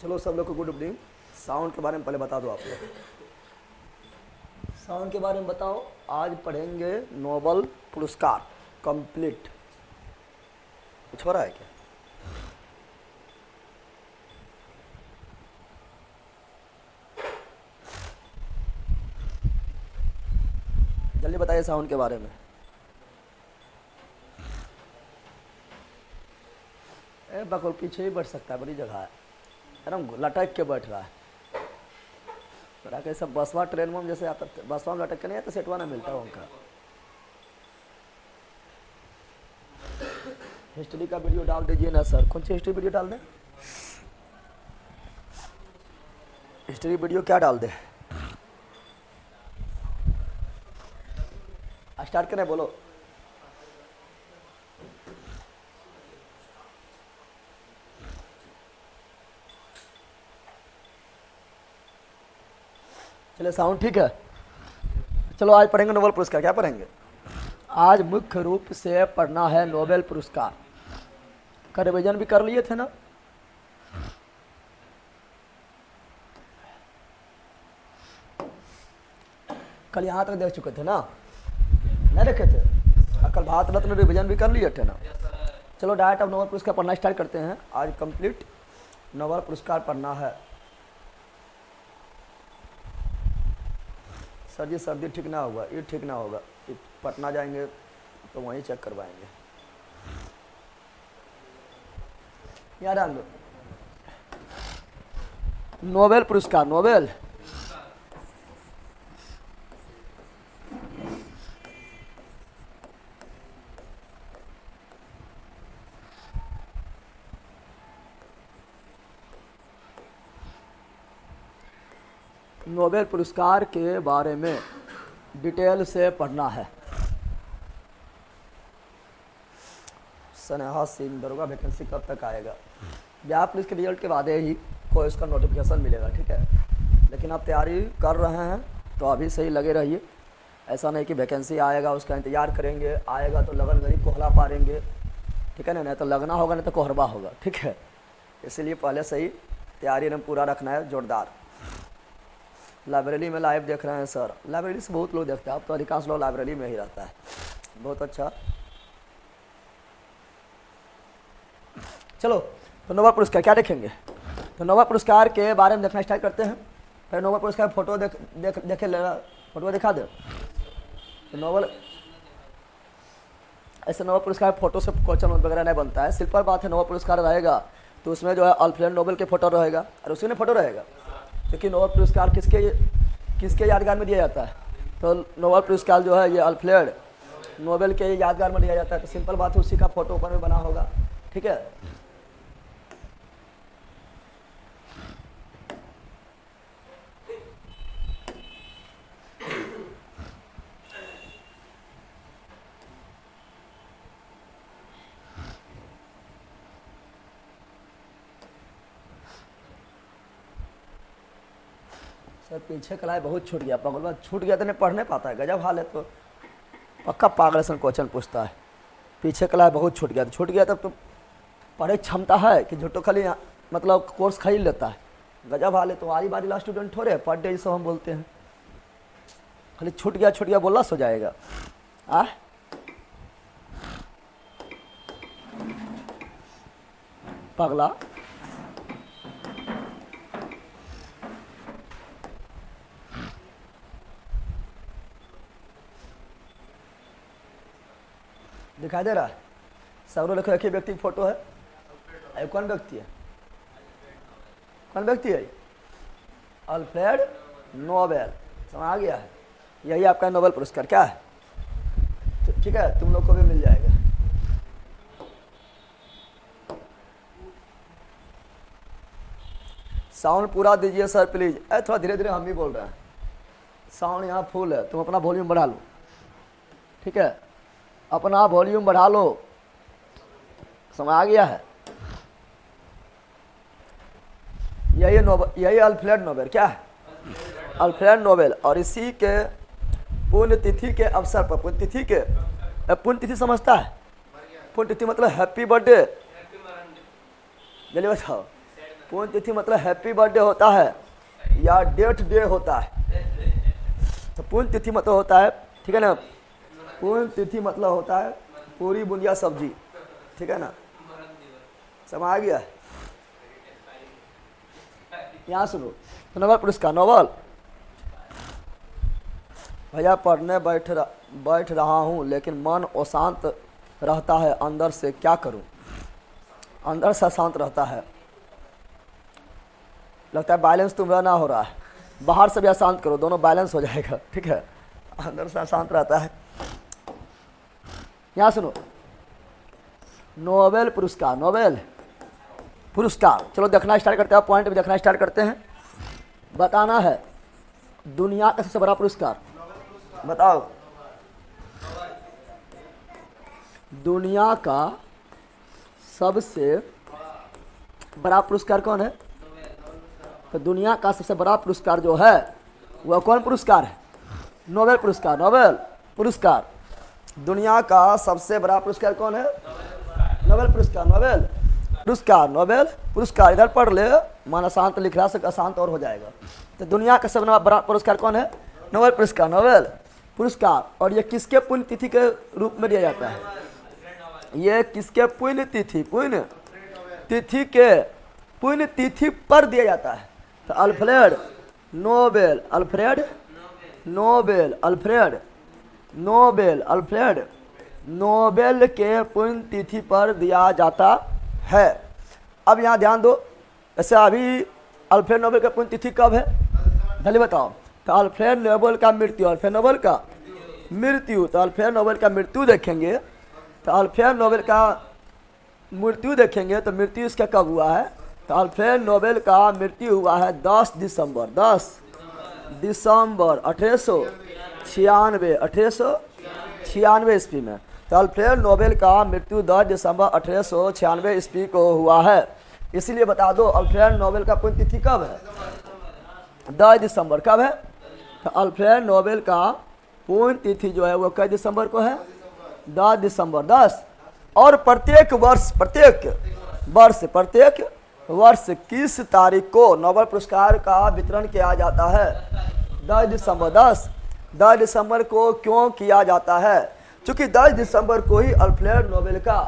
चलो सब लोग को गुड इवनिंग। साउंड के बारे में पहले बता दो आप लोग। साउंड के बारे में बताओ। आज पढ़ेंगे नोबेल पुरस्कार कंप्लीट। कुछ हो रहा है क्या? जल्दी बताइए साउंड के बारे में। बकौल पीछे ही बैठ सकता है, बड़ी जगह है एकदम लटक के बैठ रहा है। तोरा कैसे बसवा ट्रेन में जैसे आता, बसवा में लटक के नहीं आता, सेटवा ना मिलता उनका। हिस्ट्री का वीडियो डाल दीजिए ना सर। कौन सी हिस्ट्री वीडियो डाल दें? हिस्ट्री वीडियो क्या डाल दे? स्टार्ट करें, बोलो। चलिए साउंड ठीक है। चलो आज पढ़ेंगे नोबेल पुरस्कार। क्या पढ़ेंगे आज? मुख्य रूप से पढ़ना है नोबेल पुरस्कार का रिवीजन भी कर लिए थे ना? कल यहाँ तक देख चुके थे ना? नहीं देखे थे? कल भारत रत्न रिवीजन भी कर लिए थे ना? चलो डायरेक्ट अब नोबेल पुरस्कार पढ़ना स्टार्ट करते हैं। आज कंप्लीट नोबेल पुरस्कार पढ़ना है। सर जी सर्दी ठीक ना होगा, ये ठीक ना होगा। पटना जाएंगे तो वहीं चेक करवाएंगे। याद आ लो नोबेल पुरस्कार। नोबेल नोबेल पुरस्कार के बारे में डिटेल से पढ़ना है। स्नेहा सिंह दरोगा वैकेंसी कब तक आएगा? बिहार पुलिस के रिजल्ट के बाद ही कोई उसका नोटिफिकेशन मिलेगा, ठीक है। लेकिन आप तैयारी कर रहे हैं तो अभी सही लगे रहिए। ऐसा नहीं कि वैकेंसी आएगा उसका इंतजार करेंगे, आएगा तो लगन गरीब कोहला पारेंगे, ठीक है ना। नहीं तो लगना होगा, नहीं तो कोहरबा होगा, ठीक है। इसलिए पहले से ही तैयारी में पूरा रखना है, जोरदार। लाइब्रेरी में लाइव देख रहे हैं सर। लाइब्रेरी से बहुत लोग देखते हैं, अब तो अधिकांश लोग लाइब्रेरी में ही रहता है। बहुत अच्छा। चलो तो नोबेल पुरस्कार क्या देखेंगे? तो नोबेल पुरस्कार के बारे में देखना स्टार्ट करते हैं। फिर नोबेल पुरस्कार फोटो देखे लेना, फोटो दिखा दे। तो नोबेल ऐसे नोबेल पुरस्कार फोटो से क्वेश्चन वगैरह नहीं बनता है। सिंपल बात है, नोबेल पुरस्कार रहेगा तो उसमें जो है अल्फ्रेड नोबेल के फोटो रहेगा और उसी में फोटो रहेगा। क्योंकि नोबेल पुरस्कार किसके यादगार में दिया जाता है? तो नोबेल पुरस्कार जो है ये अल्फ्रेड नोबेल के यादगार में दिया जाता है। तो सिंपल बात है, उसी का फोटो ऊपर में बना होगा, ठीक है। सर पीछे कलाई बहुत छूट गया, पगल छूट गया तो नहीं पढ़ नहीं पाता है। गजब हाल है। तो पक्का पागल सन क्वेश्चन पूछता है। पीछे कलाई बहुत छूट गया, तो छूट गया तब तो पढ़े क्षमता है कि झूठो खाली मतलब कोर्स खरीद लेता है। गजब हाल है। तो आरी बारी ला स्टूडेंट थोड़े पर डे सब हम बोलते हैं। खाली छूट गया बोला सो जाएगा। पगला दिखाई दे रहा है? सब लिखो एक ही व्यक्ति की फोटो है। कौन व्यक्ति है? कौन व्यक्ति है? Alfred Nobel. समझ आ गया है? यही आपका नोबेल पुरस्कार क्या है? तो ठीक है, तुम लोग को भी मिल जाएगा। साउंड पूरा दीजिए सर प्लीज। थोड़ा धीरे धीरे हम भी बोल रहे हैं। साउंड यहाँ फुल है, तुम अपना वॉल्यूम बढ़ा लो, ठीक है। अपना वॉल्यूम बढ़ा लो। समझ आ गया है? यही अल्फ्रेड नोबेल क्या है? Alfred Nobel. और इसी के पुण्यतिथि के अवसर पर, पुण्यतिथि समझता है? पुण्यतिथि मतलब हैप्पी बर्थडे। जल्दी बताओ। पुण्यतिथि मतलब हैप्पी बर्थडे होता है या डेथ डे होता है। तो पुण्यतिथि मतलब होता है, ठीक है ना, पुण्यतिथि मतलब होता है पूरी बुंदिया सब्जी, ठीक है ना, समझ आ गया। यहाँ सुनो, तो नोबेल पुरस्कार, नोबेल भैया पढ़ने बैठ रहा हूँ लेकिन मन अशांत रहता है, अंदर से क्या करूँ? अंदर से अशांत रहता है, लगता है बैलेंस तुम्हारा ना हो रहा है, बाहर से भी अशांत करो, दोनों बैलेंस हो जाएगा, ठीक है। अंदर से अशांत रहता है। यहाँ सुनो, नोबेल पुरस्कार, नोबेल पुरस्कार, चलो देखना स्टार्ट करते हैं, पॉइंट भी देखना स्टार्ट करते हैं। बताना है दुनिया का सबसे बड़ा पुरस्कार, बताओ दुनिया का सबसे बड़ा पुरस्कार कौन है? तो दुनिया का सबसे बड़ा पुरस्कार जो है वह कौन पुरस्कार है? नोबेल पुरस्कार, नोबेल पुरस्कार। दुनिया का सबसे बड़ा पुरस्कार कौन है? नोबेल पुरस्कार, नोबेल पुरस्कार, नोबेल पुरस्कार। इधर पढ़ ले, मन अशांत लिख रहा से अशांत और हो जाएगा। तो दुनिया का सबसे बड़ा पुरस्कार कौन है? नोबेल पुरस्कार, नोबेल पुरस्कार। और ये किसके पुण्य तिथि के रूप में दिया जाता है? ये किसके पुण्य तिथि, पुण्य तिथि के पुण्य तिथि पर दिया जाता है। तो Alfred Nobel, Alfred Nobel, Alfred Nobel, Alfred Nobel के पुण्य तिथि पर दिया जाता है। अब यहाँ ध्यान दो, ऐसे अभी अल्फ्रेड नोबेल का पुण्य तिथि कब है? पहले बताओ। तो अल्फ्रेड नोबेल का मृत्यु, अल्फ्रेड नोबेल का मृत्यु, तो अल्फ्रेड नोबेल का मृत्यु देखेंगे। तो अल्फ्रेड नोबेल का मृत्यु देखेंगे तो मृत्यु इसका कब हुआ है? तो अल्फ्रेड नोबेल का मृत्यु हुआ है 10 दिसंबर 1896, 1896 ईस्वी में। तो अल्फ्रेड नोबेल का मृत्यु 10 दिसंबर 1896 ईस्वी को हुआ है। इसीलिए बता दो अल्फ्रेड नोबेल का पुण्यतिथि कब है? 10 दिसंबर। कब है? तो अल्फ्रेड नोबेल का पुण्यतिथि जो है वो कई दिसंबर को है? 10 दिसंबर 10। और प्रत्येक वर्ष किस तारीख को नोबेल पुरस्कार का वितरण किया जाता है? 10 दिसंबर 10 दिसंबर को क्यों किया जाता है? क्योंकि 10 दिसंबर को ही अल्फ्रेड नोबेल का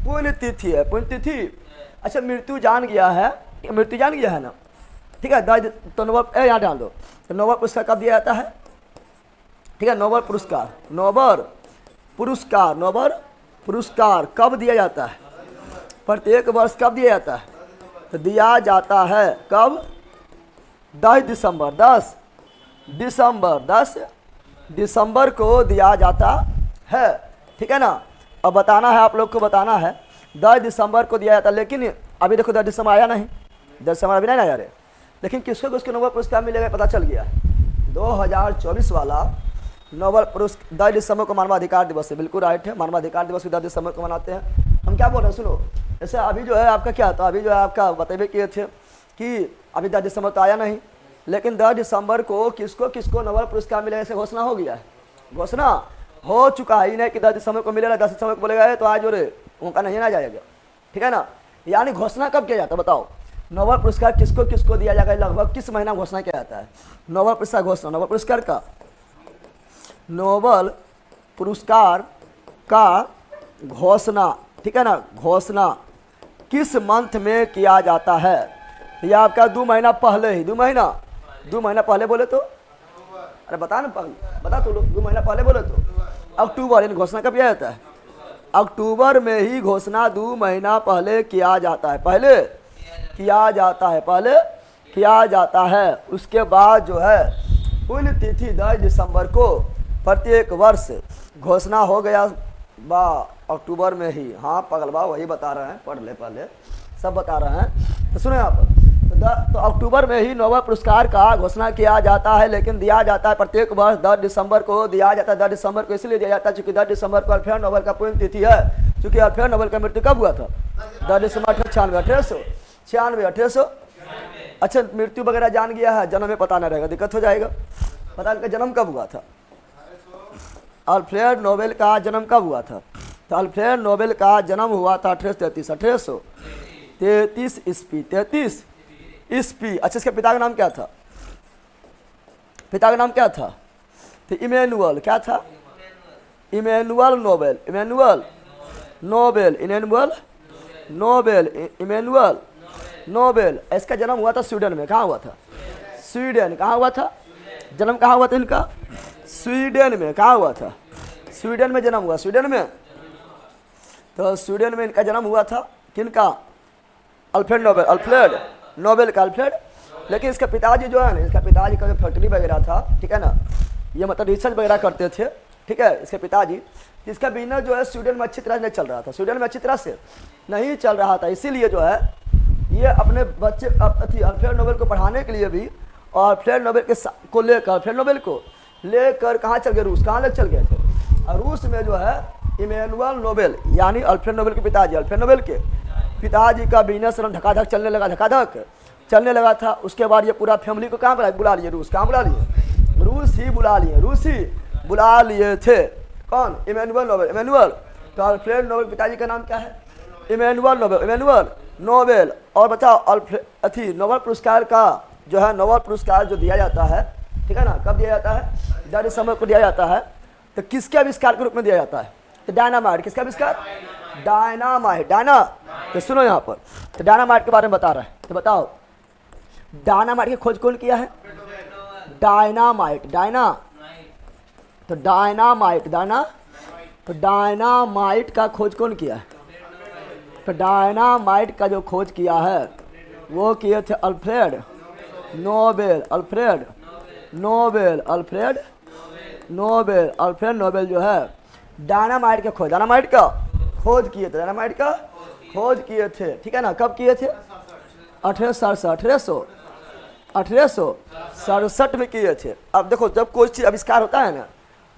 पुण्यतिथि है, पुण्यतिथि। अच्छा, मृत्यु जान गया है ना, ठीक है। तो नोबेल यहाँ डाल दो। तो नोबेल पुरस्कार कब दिया जाता है? ठीक है, नोबेल पुरस्कार कब दिया जाता है? प्रत्येक वर्ष कब दिया जाता है? तो दिया जाता है कब? 10 दिसंबर को दिया जाता है, ठीक है ना। अब बताना है, आप लोग को बताना है 10 दिसंबर को दिया जाता है। लेकिन अभी देखो 10 दिसंबर आया नहीं, 10 दिसंबर अभी नहीं आया रे। लेकिन किसको नोबेल पुरस्कार मिलेगा पता चल गया। 2024 वाला नोबेल पुरस्कार 10 दिसंबर को मानवाधिकार दिवस है, बिल्कुल राइट है। मानवाधिकार दिवस 10 दिसंबर को मनाते हैं। हम क्या बोल रहे हैं सुनो, जैसे अभी जो है आपका क्या था, अभी जो है आपका बतेबे किए थे कि अभी 10 दिसंबर तो आया नहीं, लेकिन 10 दिसंबर को किसको नोबेल पुरस्कार मिलेगा ऐसे घोषणा हो गया है, घोषणा हो चुका है। ही नहीं कि 10 दिसंबर को मिलेगा, 10 दिसंबर को बोलेगा तो आज रे उनका नहीं ना जाएगा, ठीक है ना। यानी घोषणा कब किया जाता है बताओ? नोबेल पुरस्कार किसको दिया जाएगा, लगभग किस महीना घोषणा किया जाता है? नोबेल पुरस्कार घोषणा, नोबेल पुरस्कार का घोषणा, ठीक है ना, घोषणा किस मंथ में किया जाता है? यह आपका 2 महीना पहले ही, 2 महीना पहले बोले तो, अरे बता ना, बता तो लोग, 2 महीना पहले बोले तो अक्टूबर। यानी घोषणा कब किया जाता है? अक्टूबर में ही घोषणा 2 महीना पहले किया जाता है, पहले किया जाता है। उसके बाद जो है पुण्यतिथि 10 दिसंबर को प्रत्येक वर्ष घोषणा हो गया बा अक्टूबर में ही। हाँ पगलबा वही बता रहे हैं, पढ़ ले पहले, सब बता रहे हैं। तो सुनो यहाँ पर, तो अक्टूबर में ही नोबेल पुरस्कार का घोषणा किया जाता है, लेकिन दिया जाता है प्रत्येक वर्ष 10 दिसंबर को दिया जाता है। 10 दिसंबर को इसलिए दिया जाता है क्योंकि 10 दिसंबर को अल्फ्रेड नोबेल का पुण्यतिथि है। क्योंकि अल्फ्रेड नोबेल का मृत्यु कब हुआ था? 10 दिसंबर 1896। अच्छा, मृत्यु वगैरह जान गया है, जन्म में पता नहीं रहेगा, दिक्कत हो जाएगा। पता नहीं जन्म कब हुआ था? अल्फ्रेड नोबेल का जन्म कब हुआ था? तो अल्फ्रेड नोबेल का जन्म हुआ था 1833 ईस्वी, 33 स्पी। अच्छा, इसके पिता का नाम क्या था? पिता का नाम क्या था? तो इमैनुअल। क्या था? Immanuel Nobel. Immanuel Nobel. Immanuel Nobel. Immanuel Nobel. इसका जन्म हुआ था स्वीडन में। कहाँ हुआ था? स्वीडन। कहाँ हुआ था जन्म? कहाँ हुआ था इनका? स्वीडन में। कहाँ हुआ था? स्वीडन में जन्म हुआ। स्वीडन में। तो स्वीडन में इनका जन्म हुआ था। किनका? Alfred Nobel. अल्फ्रेड नोबेल का अल्फ्रेड। लेकिन इसके पिताजी जो है ना, इसका पिताजी का जो फैक्ट्री वगैरह था, ठीक है ना, ये मतलब रिसर्च वगैरह करते थे, ठीक है, इसके पिताजी। इसका बिजनेस जो है स्वीडन में अच्छी तरह नहीं चल रहा था। स्वीडन में अच्छी तरह से नहीं चल रहा था, इसीलिए जो है ये अपने बच्चे अल्फ्रेड नोबेल को पढ़ाने के लिए भी, और अल्फ्रेड नोबेल के को लेकर, अल्फ्रेड नोबेल को लेकर कहाँ चल गए? रूस। कहाँ ले चल गए थे? और रूस में जो है इमैनुअल नोबेल यानी अल्फ्रेड नोबेल के पिताजी, अल्फ्रेड नोबेल के पिताजी का बिजनेस धकाधक चलने लगा, धकाधक चलने लगा था। उसके बाद ये पूरा फैमिली को कहाँ बुला लिए? रूस। कहाँ बुला लिए? रूस ही बुला लिए। रूस ही बुला लिए थे। कौन? Immanuel Nobel. इमैनुअल। तो अल्फ्रेड नोबेल पिताजी का नाम क्या है? Immanuel Nobel. Immanuel Nobel. और बताओ नोबेल पुरस्कार का जो है, नोबेल पुरस्कार जो दिया जाता है, ठीक है ना, कब दिया जाता है? जब इस समय को दिया जाता है तो किसके आविष्कार के रूप में दिया जाता है? तो डायनामाइट। किसका आविष्कार? डायनामाइट। तो सुनो यहाँ पर, तो डायनामाइट के बारे में बता रहा है। तो बताओ डायनामाइट की खोज कौन किया है? डायनामाइट। तो डायनामाइट। तो डायनामाइट का खोज कौन किया है? तो डायनामाइट का जो खोज किया है वो किए थे Alfred Nobel. Alfred Nobel. Alfred Nobel. Alfred Nobel जो है डायनामाइट का खोज किए थे। डायनामाइट का खोज किए थे, ठीक है ना। कब किए थे? 1867 में किए थे। अब देखो, जब कोई चीज़ आविष्कार होता है ना,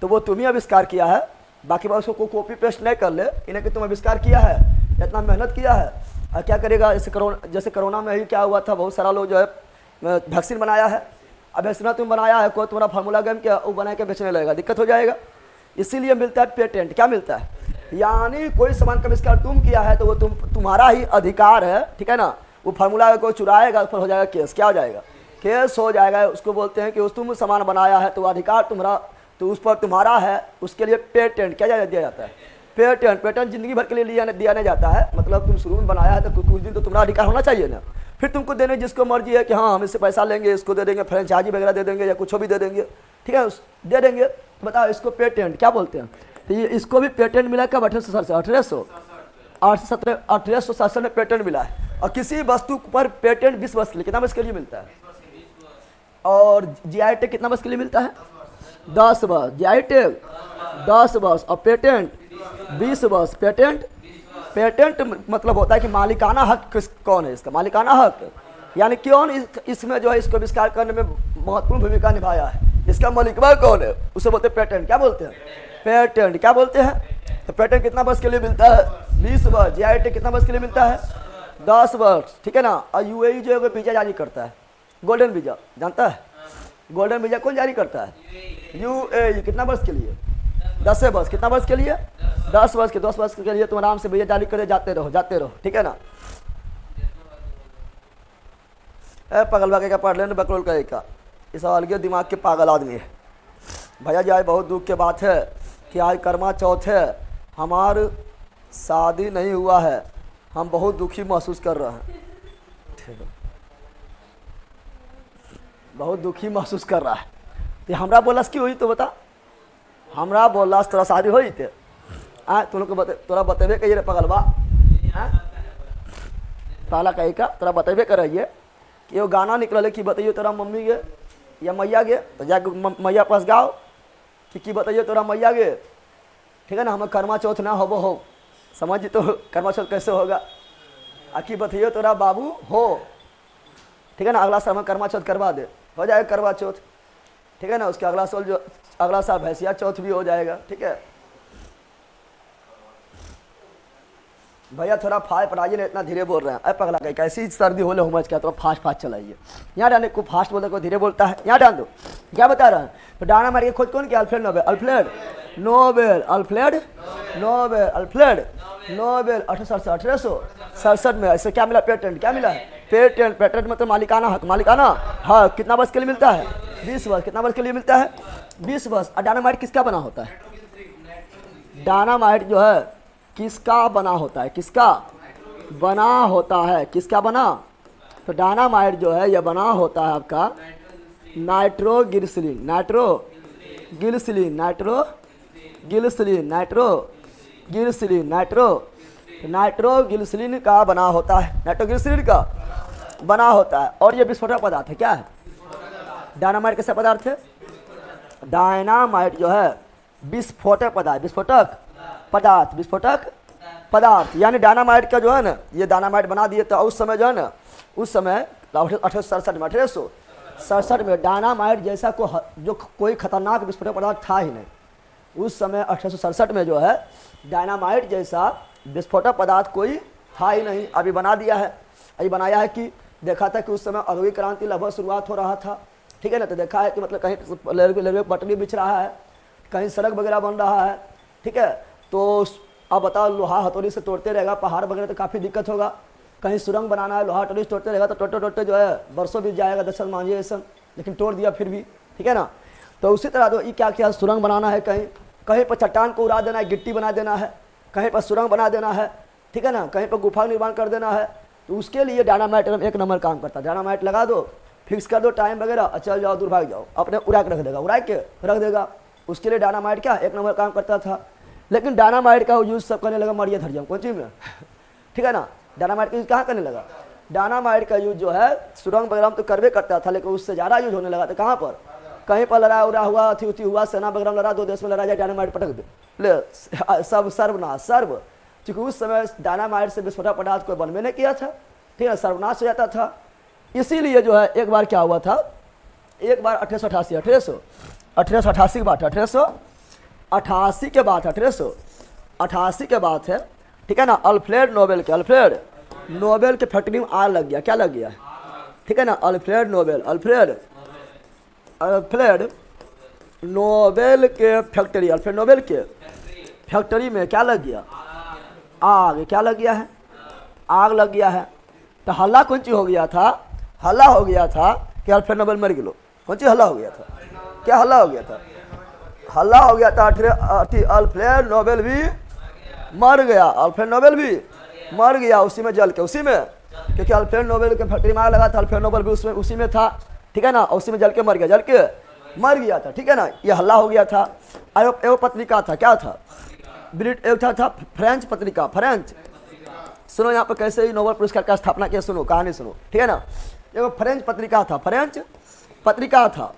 तो वो तुम ही आविष्कार किया है, बाकी बात उसको कॉपी पेस्ट नहीं कर ले, इन्हें कि तुम आविष्कार किया है, इतना मेहनत किया है। और क्या करेगा? जैसे कोरोना में ही क्या हुआ था, बहुत सारा लोग जो है वैक्सीन बनाया है, अब वैक्सीन तुम बनाया है, कोई तुम्हारा फार्मूला गेम क्या वो बना के बेचने लगेगा, दिक्कत हो जाएगा। इसीलिए मिलता है पेटेंट। क्या मिलता है? यानी कोई सामान का आविष्कार तुम किया है तो वो तुम्हारा ही अधिकार है, ठीक है ना। वो फार्मूला को चुराएगा, उस पर हो जाएगा केस। क्या हो जाएगा? केस हो जाएगा। उसको बोलते हैं कि उस तुम सामान बनाया है तो अधिकार तुम्हारा, तो उस पर तुम्हारा है, उसके लिए पेटेंट क्या दिया जाता है? पेटेंट जिंदगी भर के लिए दिया नहीं जाता है। मतलब तुम शुरू में बनाया है तो कुछ दिन तो तुम्हारा अधिकार होना चाहिए ना, फिर तुमको देने जिसको मर्जी है कि हाँ हम इससे पैसा लेंगे, इसको दे देंगे, फ्रेंचाइजी वगैरह दे देंगे या कुछ भी दे देंगे, ठीक है, दे देंगे। तो बताओ इसको पेटेंट क्या बोलते हैं? तो ये इसको भी पेटेंट मिला कब? 1867 में पेटेंट मिला है। और किसी वस्तु पर पेटेंट 20 वर्ष के लिए, कितना वर्ष के लिए मिलता है? और जीआई टैग कितना वर्ष के लिए मिलता है? 10 वर्ष। जीआई टैग 10 वर्ष और पेटेंट 20 वर्ष। पेटेंट मतलब होता है कि मालिकाना हक कौन है इसका? मालिकाना हक यानी कौन इसमें जो है इसको आविष्कार करने में महत्वपूर्ण भूमिका निभाया है, इसका मालिकवा कौन है, उसे बोलते हैं पेटेंट। क्या बोलते हैं? पेटेंट। क्या बोलते हैं? तो पेटेंट कितना वर्ष के लिए मिलता है? 20 वर्ष। जीआई टैग कितना वर्ष के लिए मिलता है? 10 वर्ष, ठीक है ना। और यूएई जो है वीजा जारी करता है, गोल्डन वीजा, जानता है? गोल्डन वीजा कौन जारी करता है? यूएई। कितना वर्ष के लिए? 10 वर्ष। कितना वर्ष के लिए? 10 वर्ष के। 10 वर्ष के लिए तुम आराम से वीजा जारी करे जाते रहो, ठीक है ना। पागल भागे का पढ़ लेने बकरोल का एक का, इस अलगे दिमाग के पागल आदमी है। भैया जी आज बहुत दुख की बात है कि आज कर्मा चौथ है, हमार शादी नहीं हुआ है, हम बहुत दुखी महसूस कर रहे हैं। बहुत दुखी महसूस कर रहा है। तो हमरा बोलस की हुई तो बता, हमरा बोलस तोरा शादी हो थे? तुम लोग को तोरा बतेबे कहिए रे पगलवा, पहला कही का तोरा बतेबे करिए कि वो गाना निकल कि बताइए तोरा मम्मी गे या मैया गे, तो जाके मैया पास गाओ कि बताइए तोरा मैया गे, ठीक है ना। हमें कर्मा चौथ ना हो समझ तो कर्मा चौथ कैसे होगा? आखिर बताइए तोरा बाबू हो, ठीक है ना। अगला साल हमें कर्मा चौथ करवा दे, हो जाएगा करवा चौथ, ठीक है ना। उसके अगला साल भैंसिया चौथ भी हो जाएगा, ठीक है भैया। थोड़ा फास्ट पढ़ाइए ना, इतना धीरे बोल रहे हैं। अरे पगला कहीं कैसी सर्दी हो ले हुमच क्या, थोड़ा फास्ट चलाइए। यहाँ डालने को फास्ट बोलते को धीरे बोलता है, यहाँ डाल दो। क्या बता रहा है? तो डायनामाइट की खोज कौन किया? Alfred Nobel. Alfred Nobel Alfred Nobel 1867 में। ऐसे क्या मिला? पेटेंट। क्या मिला है? पेटेंट मतलब मालिकाना हक। कितना वर्ष के लिए मिलता है? 20 वर्ष। कितना वर्ष के लिए मिलता है? 20 वर्ष। और डायनामाइट किसका बना होता है? डायनामाइट जो है किसका बना होता है? किसका बना होता है? किसका बना? तो डायनामाइट जो है यह बना होता है आपका नाइट्रोग्लिसरीन का बना होता है। नाइट्रोग्लिसरीन का बना होता है। और ये विस्फोटक पदार्थ है। क्या है? डायनामाइट कैसा पदार्थ है? डायनामाइट जो है विस्फोटक पदार्थ यानी डायनामाइट का जो है ना, ये डायनामाइट बना दिए तो उस समय जो है ना, उस समय 1867 में डायनामाइट जैसा जो कोई खतरनाक विस्फोटक पदार्थ था ही नहीं। उस समय 1867 में जो है डायनामाइट जैसा विस्फोटक पदार्थ कोई था ही नहीं। अभी बना दिया है। अभी बनाया है कि देखा था कि उस समय अगवी क्रांति लगभग शुरुआत हो रहा था, ठीक है ना। तो देखा है कि मतलब कहीं रेलवे पटरी बिछ रहा है, कहीं सड़क वगैरह बन रहा है, ठीक है। तो अब बताओ, लोहा हथौड़ी से तोड़ते रहेगा, पहाड़ वगैरह तो काफ़ी दिक्कत होगा। कहीं सुरंग बनाना है, लोहा हथौड़ी से तोड़ते रहेगा तो टोटे जो है बरसों बीत जाएगा, दशरथ मांझी ऐसा, लेकिन तोड़ दिया फिर भी, ठीक है ना। तो उसी तरह तो ये क्या सुरंग बनाना है, कहीं पर चट्टान को उड़ा देना है, गिट्टी बना देना है, कहीं पर सुरंग बना देना है, ठीक है ना, कहीं पर गुफा निर्माण कर देना है। तो उसके लिए डायनामाइट एक नंबर काम करता है। डायनामाइट लगा दो, फिक्स कर दो टाइम वगैरह, चल जाओ, दूर भाग जाओ, अपने उड़ा के रख देगा। उसके लिए डायनामाइट क्या एक नंबर काम करता था। लेकिन डायनामाइट का यूज सब करने लगा मरिया धरजम कौन चीज़ में, ठीक है ना। डायनामाइट का यूज कहाँ करने लगा? डायनामाइट का यूज जो है सुरंग वगैरह तो करवे करता था, लेकिन उससे ज़्यादा यूज होने लगा। तो कहाँ पर? कहीं पर लड़ाई उड़ा हुआ, अथी हुआ, सेना वगैरह लड़ा, दो देश में लड़ा जाए, डायनामाइट पटक दे, ले सब सर्व। क्योंकि उस समय डायनामाइट से विस्फोटक पदार्थ कोई बनवे नहीं किया था, ठीक है, सर्वनाश हो जाता था। इसीलिए जो है एक बार क्या हुआ था, एक बार 1888 की बात है, 1888 के बाद है, ठीक है ना। अल्फ्रेड नोबेल के फैक्ट्री में आग लग गया। क्या लग गया? ठीक है ना। अल्फ्रेड नोबेल के फैक्ट्री में क्या लग गया? आग। क्या लग गया है? आग लग गया है। तो हल्ला कौन चीज हो गया था? हल्ला हो गया था कि अल्फ्रेड नोबेल मर गए। कौन चीज हल्ला हो गया था? क्या हल्ला हो गया था? हल्ला हो गया था अल्फ्रेड नोबेल भी मर गया। उसी में जल के, उसी में, क्योंकि अल्फ्रेड नोबेल के फैक्ट्री में आग लगा था, अल्फ्रेड नोबेल भी उसी में था, ठीक है ना। उसी में जल के मर गया था, ठीक है ना। ये हल्ला हो गया था। एवं पत्रिका था, क्या था? फ्रेंच पत्रिका, सुनो यहाँ पर कैसे ही नोबेल पुरस्कार का स्थापना किया, सुनो कहानी सुनो, ठीक है ना। एवं फ्रेंच पत्रिका था।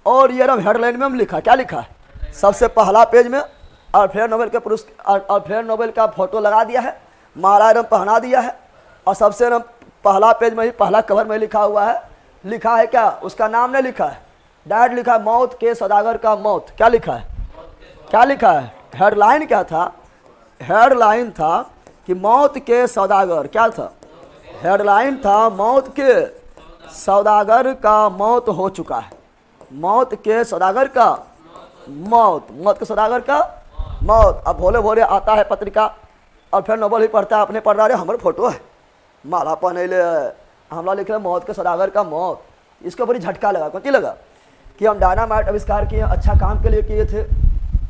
और ये रब हेडलाइन में हम लिखा, क्या लिखा है? सबसे पहला पेज में अल्फ्रेड नोबेल का फोटो लगा दिया है, माला एकदम पहना दिया है, और सबसे पहला पेज में ही पहला कवर में लिखा हुआ है। लिखा है क्या? उसका नाम नहीं लिखा है, डायरेक्ट लिखा है मौत के सौदागर का मौत। क्या लिखा है? हेडलाइन क्या था? हेडलाइन था कि मौत के सौदागर। क्या था? हेडलाइन था मौत के सौदागर का मौत हो चुका है। मौत के सौदागर का मौत। अब भोले भोले आता है पत्रिका और फिर नोबेल ही पढ़ता है, अपने पढ़ रहा है, हमारे फोटो है, माला पहने ले, हमला लिख रहे मौत के सौदागर का मौत। इसको बड़ी झटका लगा। कौन लगा? कि हम डायनामाइट आविष्कार किए, अच्छा काम के लिए किए थे,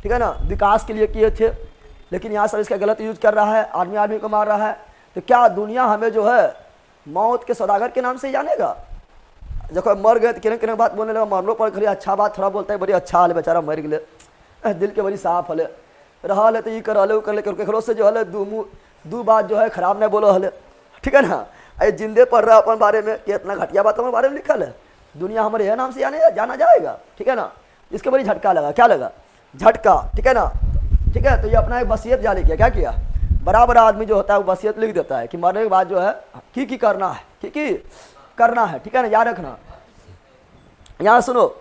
ठीक है ना, विकास के लिए किए थे, लेकिन यहाँ सब इसका गलत यूज कर रहा है, आदमी को मार रहा है। तो क्या दुनिया हमें जो है मौत के सौदागर के नाम से जानेगा? जब मर गए तो किरण बात बोलने लगा, मरलो पर खरी अच्छा बात थोड़ा बोलता है, बड़ी अच्छा हाल बेचारा मर गए, दिल के बड़ी साफ हले रहा तो ये कर ले, कर ले केकरो से जो है दू बात जो है खराब नहीं बोलो हले, ठीक है ना। अरे जिंदे पढ़ रहा अपन बारे में कि इतना घटिया बात हमारे बारे में लिखल है, दुनिया हमारे यह नाम से जाना जाएगा, ठीक है ना। इसके बड़ी झटका लगा। क्या लगा? झटका, ठीक है ना। ठीक है, तो ये अपना एक वसीयत जारी किया। क्या किया? बराबर आदमी जो होता है वो वसीयत लिख देता है कि मरने के बाद जो है की करना है, की करना है, ठीक है ना, याद रखना। यहाँ सुनो,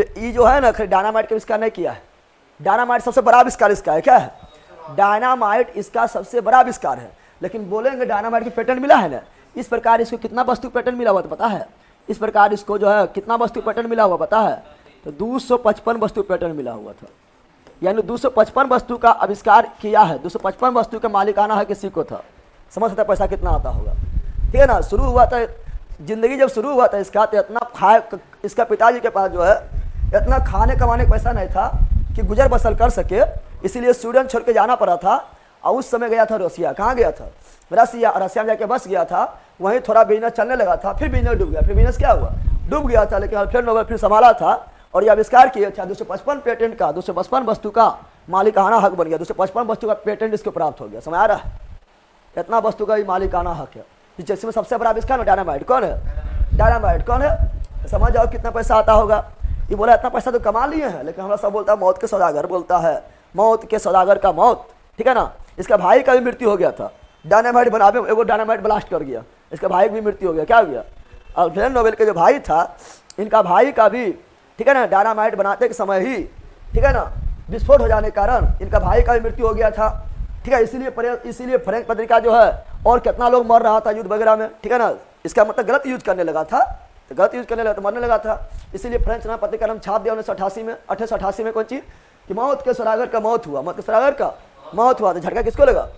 ये जो है ना डायनामाइट का आविष्कार नहीं किया है। डायनामाइट सबसे बड़ा आविष्कार इसका है। क्या है? डायनामाइट इसका सबसे बड़ा आविष्कार है। लेकिन बोलेंगे डायनामाइट की पेटेंट मिला है ना, इस प्रकार इसको कितना वस्तु पेटेंट मिला हुआ तो पता है? इस प्रकार इसको जो है कितना वस्तु पेटेंट मिला हुआ पता है? तो 255 वस्तु पेटेंट मिला हुआ था। यानी 255 वस्तु का आविष्कार किया है, 255 वस्तु का मालिकाना हक किसी को था। समझ सकते पैसा कितना आता होगा, ठीक है ना। शुरू हुआ था जिंदगी, जब शुरू हुआ था इसका तो इतना इसका पिताजी के पास जो है इतना खाने कमाने का पैसा नहीं था कि गुजर बसर कर सके, इसीलिए स्वीडन छोड़ के जाना पड़ा था। और उस समय गया था रसिया। कहाँ गया था? रसिया में जाके बस गया था, वहीं थोड़ा बिजनेस चलने लगा था, फिर बिजनेस डूब गया। फिर बिजनेस क्या हुआ? डूब गया था, लेकिन अल्फ्रेड नोबेल फिर संभाला था और ये आविष्कार किया था। 255 पेटेंट का, 255 वस्तु का मालिकाना हक बन गया। 255 वस्तु का पेटेंट इसको प्राप्त हो गया। समझ आ रहा है? इतना वस्तु का ही मालिकाना हक है। जिसमें सबसे बड़ा आविष्कार है डायनामाइट। कौन है? डायनामाइट। कौन है? समझ जाओ कितना पैसा आता होगा। ये बोला इतना पैसा तो कमा लिए हैं, लेकिन हमारा सब बोलता है मौत के सौदागर, बोलता है मौत के सौदागर का मौत, ठीक है ना। इसका भाई का भी मृत्यु हो गया था, डायनामाइट बनावे एगो डायनामाइट ब्लास्ट कर गया, इसका भाई की भी मृत्यु हो गया। क्या हो गया? अल्फ्रेड नोबेल के जो भाई था, इनका भाई का भी, ठीक है ना, डायनामाइट बनाते के समय ही, ठीक है ना, विस्फोट हो जाने के कारण इनका भाई का भी मृत्यु हो गया था, ठीक है। इसीलिए फ्रेंच पत्रिका जो है और कितना लोग मर रहा था युद्ध वगैरह में, ठीक है ना। इसका मतलब गलत यूज करने लगा था, तो गलत यूज करने लगा तो मरने लगा था। इसीलिए फ्रेंच नाम पत्रिका नाम छाप दिया 1988 में। 1888 में कौन चीज कि मौत के सौदागर का मौत हुआ, मौत के सौदागर का मौत हुआ। तो झटका किसको लगा?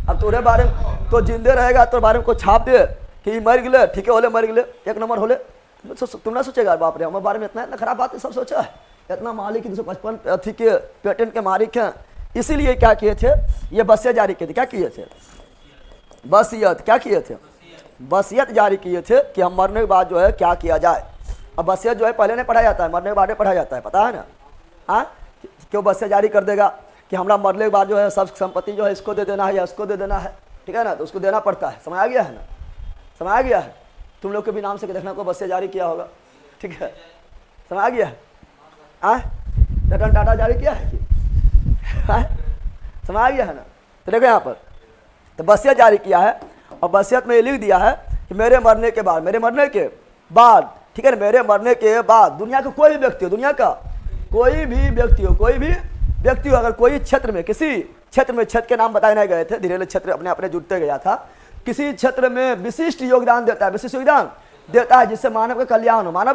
अब तोरे बारे में तो जिंदे रहेगा, तो बारे में को छाप दे कि मर गए, ठीक है, होले मर गए, एक नंबर होले। तुम ना सोचेगा बाप रे हमारे बारे में इतना खराब बात है, सब सोचा है। इतना मालिक 255 अथी के पेटेंट के मालिक हैं। इसीलिए क्या किए थे? ये वसीयत जारी किए थे। क्या किए थे? वसीयत। क्या किए थे? वसीयत जारी किए थे कि हम मरने के बाद जो है क्या किया जाए। अब वसीयत जो है पहले नहीं पढ़ा जाता है, मरने के बाद पढ़ा जाता है, पता है ना। हाँ, क्यों वसीयत जारी कर देगा कि हमारा मरने के बाद जो है सब संपत्ति जो है इसको दे देना है या उसको दे देना है, ठीक है ना, तो उसको देना पड़ता है। समझ आ गया है ना? समझ आ गया है? तुम लोग के भी नाम से देखना को वसीयत जारी किया होगा, ठीक है। समझ आ गया है? रतन टाटा जारी किया है कि? समझ आ गया है ना? तो देखो यहाँ पर तो वसीयत जारी किया है और वसीयत में ये लिख दिया है कि मेरे मरने के बाद, ठीक है ना, मेरे मरने के बाद दुनिया का कोई भी व्यक्ति हो, दुनिया का कोई भी व्यक्ति हो, अगर कोई क्षेत्र में, किसी क्षेत्र में, क्षेत्र के नाम बताए नहीं गए थे, धीरे धीरे क्षेत्र अपने अपने जुड़ते गया था, किसी क्षेत्र में विशिष्ट योगदान देता है, जिससे मानव का कल्याण हो, मानव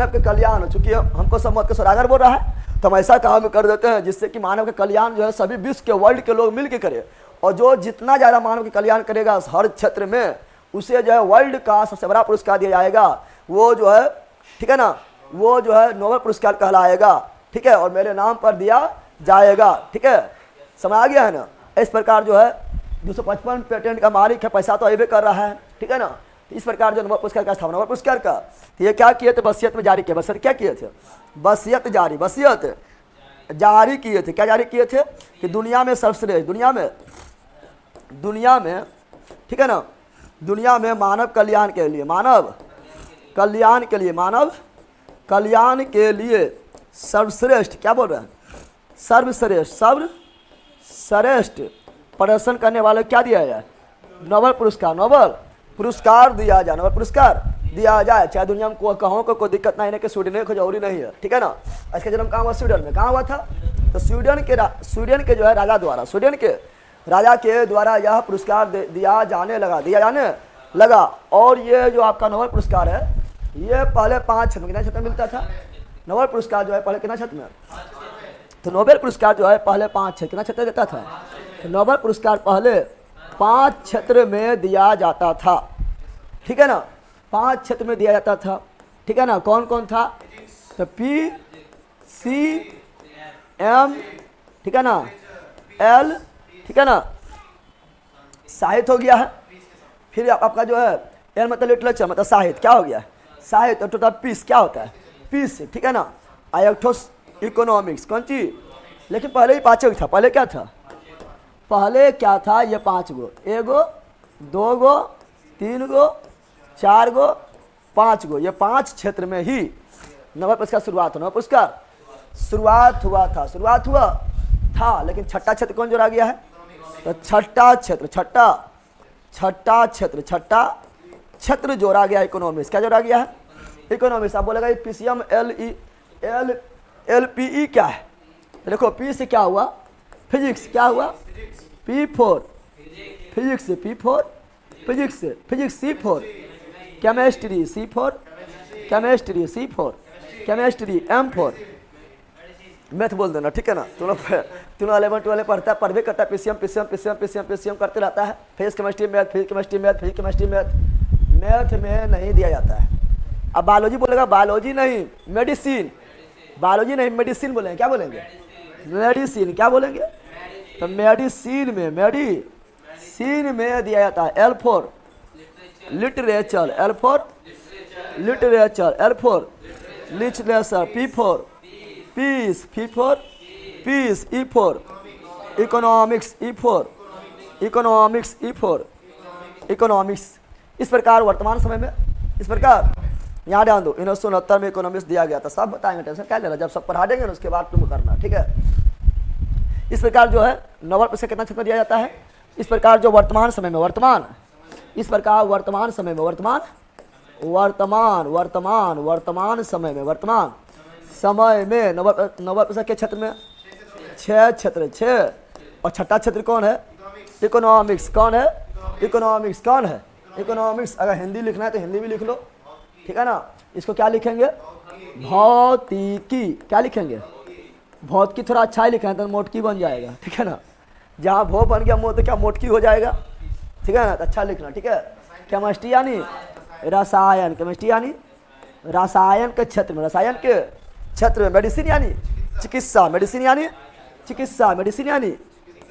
के कल्याण हो। चूंकि हमको सब मौत के सौदागर बोल रहा है, तो हम ऐसा काम कर देते हैं जिससे कि मानव का कल्याण जो है सभी विश्व के, वर्ल्ड के लोग मिलकर करे। और जो जितना ज़्यादा मानव के कल्याण करेगा हर क्षेत्र में, उसे जो है वर्ल्ड का सबसे बड़ा पुरस्कार दिया जाएगा। वो जो है, ठीक है ना, वो जो है नोबेल पुरस्कार कहलाएगा, ठीक है, और मेरे नाम पर दिया जाएगा, ठीक है। समझ आ गया है ना? इस प्रकार जो है 255 पेटेंट का मालिक है, पैसा तो अबे कर रहा है, ठीक है ना। इस प्रकार जो नोबेल पुरस्कार का स्थापना, नोबेल पुरस्कार का, तो ये क्या किए थे? वसीयत में जारी किया। वसीयत क्या किए थे? वसीयत जारी किए थे। क्या जारी किए थे? कि दुनिया में सर्वश्रेष्ठ, दुनिया में, ठीक है ना, दुनिया में मानव कल्याण के लिए सर्वश्रेष्ठ, क्या बोल रहे हैं? सर्वश्रेष्ठ प्रदर्शन करने वाले क्या दिया जाए? नोबेल पुरस्कार दिया जाए। चाहे दुनिया में कोई दिक्कत नहीं है कि स्वीडन को जरूरी नहीं है, ठीक है ना। इसका जन्म कहाँ हुआ? स्वीडन में। कहाँ हुआ था? तो स्वीडन के जो है राजा द्वारा, स्वीडन के राजा के द्वारा यह पुरस्कार दिया जाने लगा। और ये जो आपका नोबेल पुरस्कार है, ये पहले 5 क्षेत्र में, कितना क्षेत्र में मिलता था? नोबेल पुरस्कार जो है पहले कितना क्षेत्र में? तो नोबेल पुरस्कार जो है पहले 5 क्षेत्र, कितना क्षेत्र देता था? तो नोबेल पुरस्कार पहले 5 क्षेत्र में दिया जाता था, ठीक है ना। 5 क्षेत्र में दिया जाता था, ठीक है ना। कौन कौन था? तो P, C, M, ठीक है ना, L, ठीक है ना, साहित्य हो गया है। फिर आपका जो है L मतलब लिटरेचर, मतलब साहित्य, क्या हो गया? साहित्य। टोटल पीस क्या होता है? पीस, ठीक है ना। आयोक्टोस इकोनॉमिक्स, कौन चीज? लेकिन पहले ही 5 था। पहले क्या था? पहले क्या था? ये 5 गो, 1 गो, 2 गो, 3 गो, 4 गो, 5 गो, ये 5 क्षेत्र में ही नोबेल पुरस्कार शुरुआत हुआ। पुरस्कार शुरुआत हुआ था, लेकिन छठा क्षेत्र कौन जोड़ा गया है? तो छठा क्षेत्र जोड़ा गया इकोनॉमिक्स। क्या जोड़ा गया है? इकोनॉमिक्स। आप बोलेगा PCM LPE क्या है? तो देखो P से क्या हुआ? फिजिक्स। क्या हुआ? P4 physics, physics C4, chemistry C4, chemistry M4, math बोल देना, ठीक है ना। तुम लोग 11 12 पढ़ता है, पढ़ भी करता है, पीसीएम करते रहता है, physics chemistry math, physics chemistry math, physics chemistry math, math में नहीं दिया जाता है। अब बायोलॉजी बोलेगा, बायोलॉजी नहीं मेडिसिन, बायोलॉजी नहीं मेडिसिन बोलेंगे, क्या बोलेंगे? मेडिसिन। क्या बोलेंगे? तो मेडिसिन में दिया जाता है L for literature, L for literature, L for literature, P for piece, P for piece, E for economics, E for economics, E for economics. इस प्रकार वर्तमान समय में, इस प्रकार यहाँ ध्यान दो, 1969 में इकोनॉमिक्स दिया गया था। सब बताएंगे, टेंशन क्या लेना, जब सब पढ़ा देंगे ना उसके बाद तुम करना, ठीक है। इस प्रकार जो है नोबेल पुरस्कार कितना क्षेत्र दिया जाता है? इस प्रकार जो वर्तमान समय में, वर्तमान, इस प्रकार वर्तमान समय में, वर्तमान समय में नोबेल पुरस्कार के क्षेत्र में 6 क्षेत्र, 6। और छठा क्षेत्र कौन है? इकोनॉमिक्स। कौन है? इकोनॉमिक्स। कौन है? इकोनॉमिक्स। अगर हिंदी लिखना है तो हिंदी भी लिख लो, ठीक है ना। इसको क्या लिखेंगे? भौतिकी। क्या लिखेंगे? भौतिकी। थोड़ा अच्छा ही लिखना है तो मोटकी बन जाएगा, ठीक है ना। जहाँ भो बन गया मोह तो क्या मोटकी हो जाएगा, ठीक है ना। तो अच्छा लिखना, ठीक है। केमिस्ट्री यानी रसायन, केमिस्ट्री यानी रसायन के क्षेत्र में, रसायन के क्षेत्र में। मेडिसिन यानी चिकित्सा, मेडिसिन यानी चिकित्सा, मेडिसिन यानी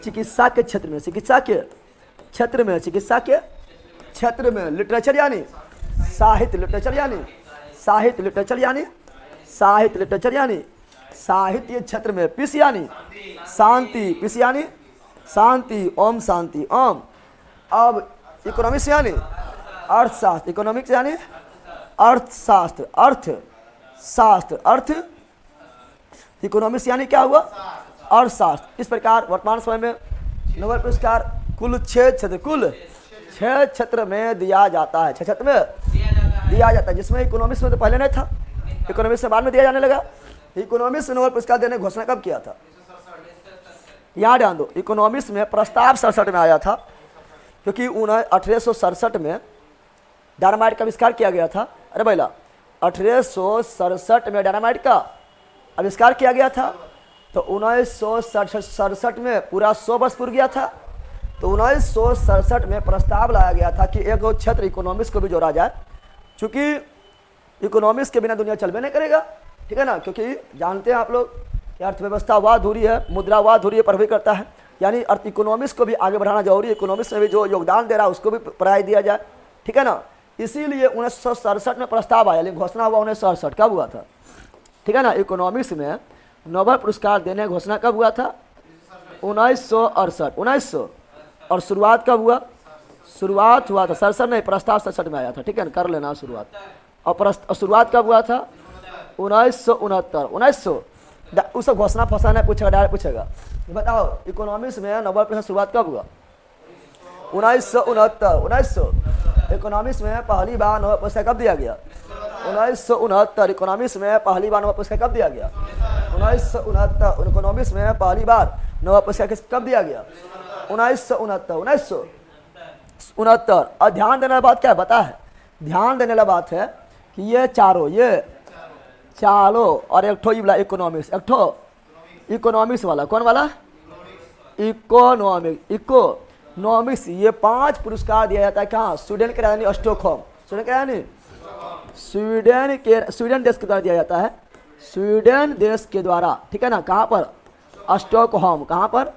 चिकित्सा के क्षेत्र में, चिकित्सा के क्षेत्र में, चिकित्सा के क्षेत्र में। लिटरेचर यानी साहित्य, लिटरेचर यानी साहित्य, लिटरेचर यानी साहित्य, लिटरेचर यानी साहित्य क्षेत्र में। पीस यानी शांति, पीस यानी शांति, ओम शांति, ओम। अब इकोनॉमिक्स यानी अर्थशास्त्र, इकोनॉमिक्स यानी अर्थशास्त्र, अर्थशास्त्र, अर्थ। इकोनॉमिक्स यानी क्या हुआ? अर्थशास्त्र। इस प्रकार वर्तमान समय में नोबेल पुरस्कार कुल 6 क्षेत्र, कुल 6 क्षेत्र में दिया जाता है, 6 क्षेत्र में दिया जाता है, जिसमें इकोनॉमिक्स में तो पहले नहीं था, इकोनॉमिक्स में बाद में दिया जाने लगा। इकोनॉमिक्स में नोबेल पुरस्कार देने की घोषणा कब किया था? यहाँ ध्यान दो, इकोनॉमिक्स में प्रस्ताव 67 में आया था, क्योंकि 1867 में डायनामाइट का आविष्कार किया गया था। अरे भैया, 1867 में डायनामाइट का आविष्कार किया गया था, तो 1967 में पूरा 100 वर्ष पूरा गया था। तो 1967 में प्रस्ताव लाया गया था कि एक क्षेत्र इकोनॉमिक्स को भी जोड़ा जाए, क्योंकि इकोनॉमिक्स के बिना दुनिया चलबे नहीं करेगा, ठीक है ना। क्योंकि जानते हैं आप लोग कि अर्थव्यवस्था वह अधूरी है, मुद्रा वह अधूरी है, प्रभावित करता है, यानी अर्थ इकोनॉमिक्स को भी आगे बढ़ाना जरूरी है। इकोनॉमिक्स में भी जो योगदान दे रहा है उसको भी प्राइज दिया जाए, ठीक है ना। इसीलिए 1967 में प्रस्ताव आया, लेकिन घोषणा हुआ 1967। कब हुआ था? ठीक है ना। इकोनॉमिक्स में नोबेल पुरस्कार देने की घोषणा कब हुआ था? 1968, 1900। और शुरुआत कब हुआ? शुरुआत हुआ था 67 नहीं, प्रस्ताव 67 में आया था, ठीक है ना, कर लेना शुरुआत। और शुरुआत कब हुआ था? 1969, 1900। उससे घोषणा फंसाना पूछेगा, डायरेक्ट पूछेगा, बताओ इकोनॉमिक्स में नोबेल पुरस्कार शुरुआत कब हुआ? 1969, 1900। इकोनॉमिक्स में पहली बार नोबेल पुरस्कार कब दिया गया? 1969। इकोनॉमिक्स में पहली बार नोबेल पुरस्कार कब दिया गया? 1969। इकोनॉमिक्स में पहली बार नोबेल पुरस्कार कब दिया गया? 1969, 1969। और ध्यान देने वाली बात क्या है बता है? ध्यान देने वाली बात है कि ये चारों और एक ठो वाला इकोनॉमिक्स, एक ठो इकोनॉमिक्स वाला, कौन वाला? इकोनॉमिक्स। ये 5 पुरस्कार दिया जाता है कहाँ? स्वीडन के राजधानी स्टॉकहोम, स्वीडन के राजधानी, स्वीडन देश के द्वारा दिया जाता है, स्वीडन देश के द्वारा, ठीक है ना। कहाँ पर? स्टॉकहोम। कहाँ पर?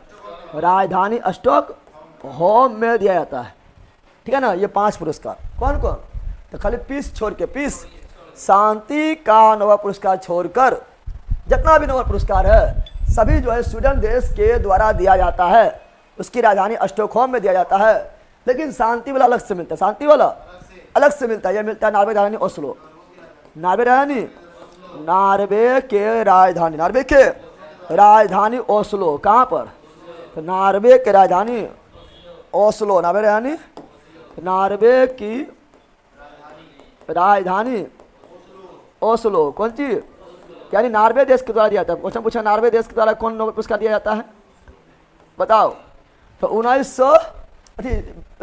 राजधानी स्टॉकहोम में दिया जाता है, ठीक है ना। ये 5 पुरस्कार कौन कौन? तो खाली पीस छोड़ के, पीस शांति का नोबेल पुरस्कार छोड़कर जितना भी नोबेल पुरस्कार है सभी जो है स्वीडन देश के द्वारा दिया जाता है, उसकी राजधानी स्टॉकहोम में दिया जाता है। लेकिन शांति वाला अलग से मिलता है, शांति वाला अलग से मिलता है। यह मिलता है नॉर्वे राजधानी ओस्लो, नॉर्वे राजधानी, नॉर्वे के राजधानी ओस्लो। कहाँ पर? तो नॉर्वे के राजधानी ओस्लो, नॉर्वे की राजधानी ओस्लो। कौन चीज? यानी नॉर्वे देश के द्वारा दिया जाता है। क्वेश्चन पूछा, नॉर्वे देश के द्वारा कौन नोबेल पुरस्कार दिया जाता है? बताओ। तो 1900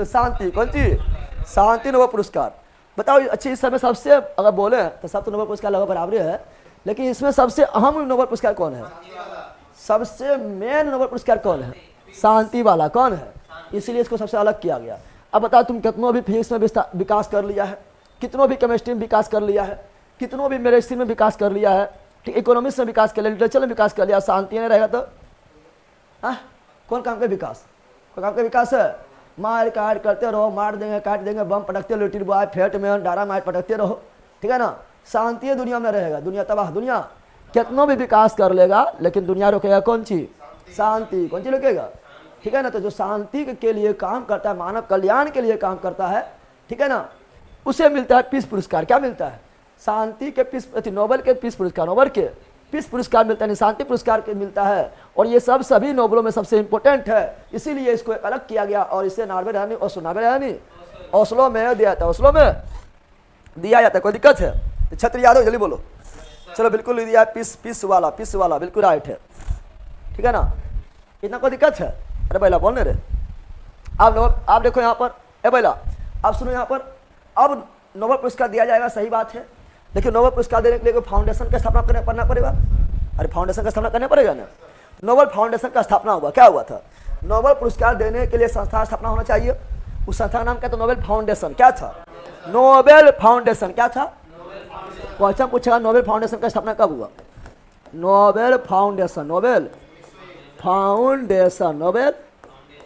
शांति, कौन चीज? शांति नोबेल पुरस्कार। बताओ अच्छी, इस समय सबसे अगर बोले तो सब तो नोबेल पुरस्कार लगभग बराबर है, लेकिन इसमें सबसे अहम नोबेल पुरस्कार कौन है? सबसे मेन नोबेल पुरस्कार कौन है? शांति वाला। कौन है? इसीलिए इसको सबसे अलग किया गया। अब बताओ, तुम कितनों भी फिजिक्स में विकास कर लिया है, कितनों भी केमिस्ट्री में विकास कर लिया है, कितनों भी मेडिसिन में विकास कर लिया है, ठीक, इकोनॉमिक्स में विकास कर लिया, लिटरेचर में विकास कर लिया, शांति नहीं रहेगा तो कौन काम का विकास? कोई काम का विकास है? मार काट करते रहो, मार देंगे, काट देंगे, बम पटकते रहो, लिटिल बॉय, फेट में डारा मार पटकते रहो, ठीक है ना। शांति दुनिया में रहेगा, दुनिया तबाह। दुनिया कितनों भी विकास कर लेगा, लेकिन दुनिया रोकेगा कौन चीज? शांति। कौन चीज रोकेगा? ठीक है ना। तो जो शांति के लिए काम करता है, मानव कल्याण के लिए काम करता है, ठीक है ना, उसे मिलता है पीस पुरस्कार। क्या मिलता है? शांति के पीस, नोबेल के पीस पुरस्कार, नोबेल के पीस पुरस्कार मिलता है, शांति पुरस्कार के मिलता है। और ये सब सभी नोबेलों में सबसे इंपॉर्टेंट है, इसीलिए इसको अलग किया गया। और इसे नॉर्वे रानी ओस्लो में दिया था, ओस्लो में दिया जाता है। कोई दिक्कत है? छत्र यादव जल्दी बोलो। चलो बिल्कुल दिया, पीस वाला बिल्कुल राइट है, ठीक है ना। इतना कोई दिक्कत है? अरे बैला बोलने रे। आप देखो यहाँ पर, ए बैला आप सुनो यहाँ पर, अब नोबेल पुरस्कार दिया जाएगा, सही बात है। देखिए, नोबेल पुरस्कार देने के लिए फाउंडेशन का स्थापना करना पड़ेगा। अरे फाउंडेशन का स्थापना करना पड़ेगा ना। नोबेल फाउंडेशन का स्थापना हुआ। क्या हुआ था? नोबेल पुरस्कार देने के लिए संस्था स्थापना होना चाहिए। उस संस्था का नाम क्या था? Nobel foundation. क्या था? Nobel foundation. क्या था? क्वेश्चन पूछेगा, नोबेल फाउंडेशन का स्थापना कब हुआ? नोबेल फाउंडेशन, नोबेल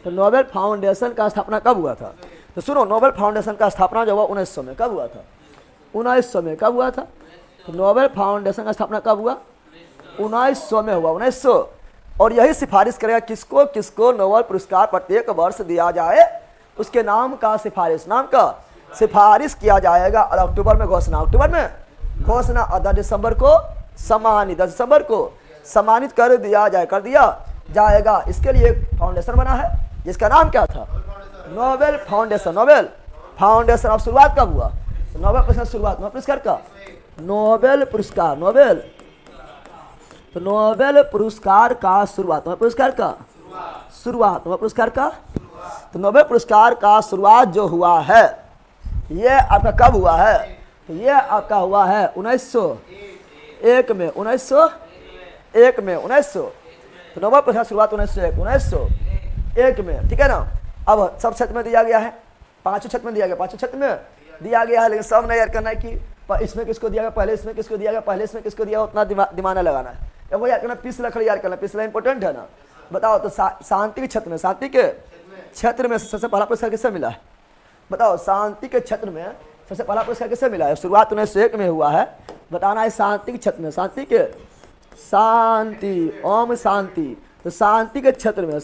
तो नोबेल फाउंडेशन का स्थापना कब हुआ था? तो सुनो, नोबेल फाउंडेशन का स्थापना जो हुआ 1900 में। कब हुआ था? 1900 में। कब हुआ था? तो नोबेल फाउंडेशन का स्थापना कब हुआ? 1900 में हुआ, 1900। और यही सिफारिश करेगा किसको किसको नोबेल पुरस्कार प्रत्येक वर्ष दिया जाए, उसके नाम का सिफारिश किया जाएगा। और अक्टूबर में घोषणा, और 10 दिसंबर को सम्मानित कर दिया जाएगा। इसके लिए एक फाउंडेशन बना है जिसका नाम क्या था? Nobel foundation. Nobel foundation. अब शुरुआत कब हुआ? नोबेल पुरस्कार शुरुआत, नोबेल पुरस्कार का नोबेल पुरस्कार तो नोबेल पुरस्कार का शुरुआत जो हुआ है, ये आपका कब हुआ है? तो ये आपका हुआ है 1901 में। 1901 तो नोबेल पुरस्कार शुरुआत 1901 में, ठीक है ना। अब सब क्षेत्र में दिया गया है, पांचों क्षेत्र में दिया गया है, लेकिन सब नहीं याद करना है कि इसमें किसको दिया गया, पहले इसमें किसको दिया गया, पहले इसमें किसको दिया, उतना दिमाग लगाना है। अब वो याद करना, पीस लकड़ी याद करना, पीस इंपॉर्टेंट है ना। बताओ तो शांति के क्षेत्र में सबसे पहला पुरस्कार किससे मिला है? बताओ, शांति के क्षेत्र में सबसे पहला पुरस्कार किससे मिला है? शुरुआत 1901 में हुआ है। बताना है शांति के क्षेत्र में, ओम शांति। तो शांति के क्षेत्र में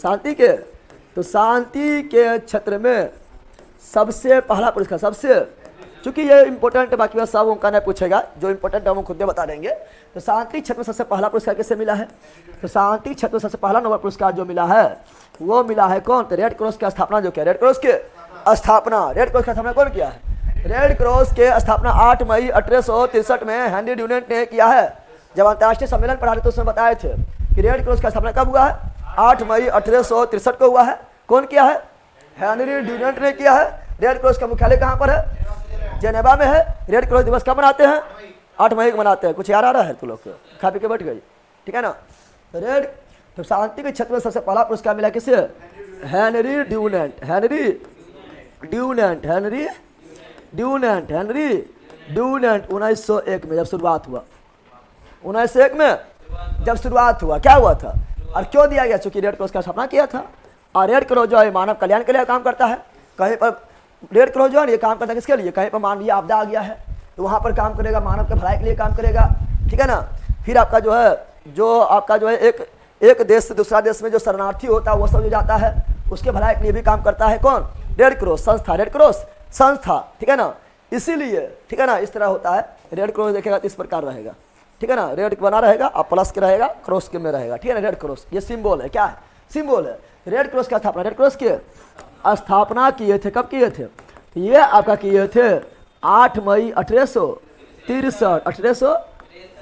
सबसे पहला पुरस्कार, चूंकि ये इंपॉर्टेंट है, बाकी बात सब उनका नहीं पूछेगा, जो इंपॉर्टेंट है वो खुद बता देंगे। तो शांति क्षेत्र में सबसे पहला पुरस्कार किससे मिला है? तो शांति क्षेत्र में सबसे पहला नोबेल पुरस्कार जो मिला है, वो मिला है कौन? तो रेड क्रॉस की स्थापना जो किया, रेड क्रॉस की स्थापना कौन किया है? रेड क्रॉस के स्थापना 8 मई 1863 में हेनरी ड्यूनेंट ने किया है। जब अंतर्राष्ट्रीय सम्मेलन पढ़ा रहे तो उसमें बताए थे कि रेड क्रॉस का स्थापना कब हुआ है? 8 मई 1863 को हुआ है। कौन किया है? हेनरी ड्यूनेंट ने किया है। रेड क्रॉस का मुख्यालय कहाँ पर है? जेनेवा में है। रेड क्रॉस दिवस कब मनाते हैं? 8 मई को मनाते हैं। कुछ याद आ रहा है? तो लोग खा पी के बैठ गई, ठीक है ना। तो शांति के क्षेत्र में सबसे पहला पुरस्कार मिला किसे? हेनरी ड्यूनेंट 1901 में जब शुरुआत हुआ। 1901 में जब शुरुआत हुआ, क्या हुआ था और क्यों दिया गया? चूंकि रेड क्रॉस का स्थापना किया था। और रेड क्रॉस जो है मानव कल्याण के लिए काम करता है। कहीं पर रेड क्रॉस जो है ये काम करता है किसके लिए? कहीं पर मानवीय आपदा आ गया है तो वहाँ पर काम करेगा, मानव के भलाई के लिए काम करेगा, ठीक है ना। फिर आपका जो है एक देश से दूसरा देश में जो शरणार्थी होता है वो सब जो जाता है उसके भलाई के लिए भी काम करता है। कौन? रेड क्रॉस संस्था, ठीक है ना। इसीलिए, ठीक है ना, इस तरह होता है। रेड क्रॉस देखेगा तो इस प्रकार रहेगा, ठीक है ना। रेड बना रहेगा और प्लस के रहेगा, क्रॉस के में रहेगा, ठीक है ना। रेड क्रॉस ये सिंबल है। क्या है? सिंबल है। रेड क्रॉस का स्थापना, रेड क्रॉस की स्थापना किए थे, कब किए थे? ये आपका किए थे 8 मई 1863।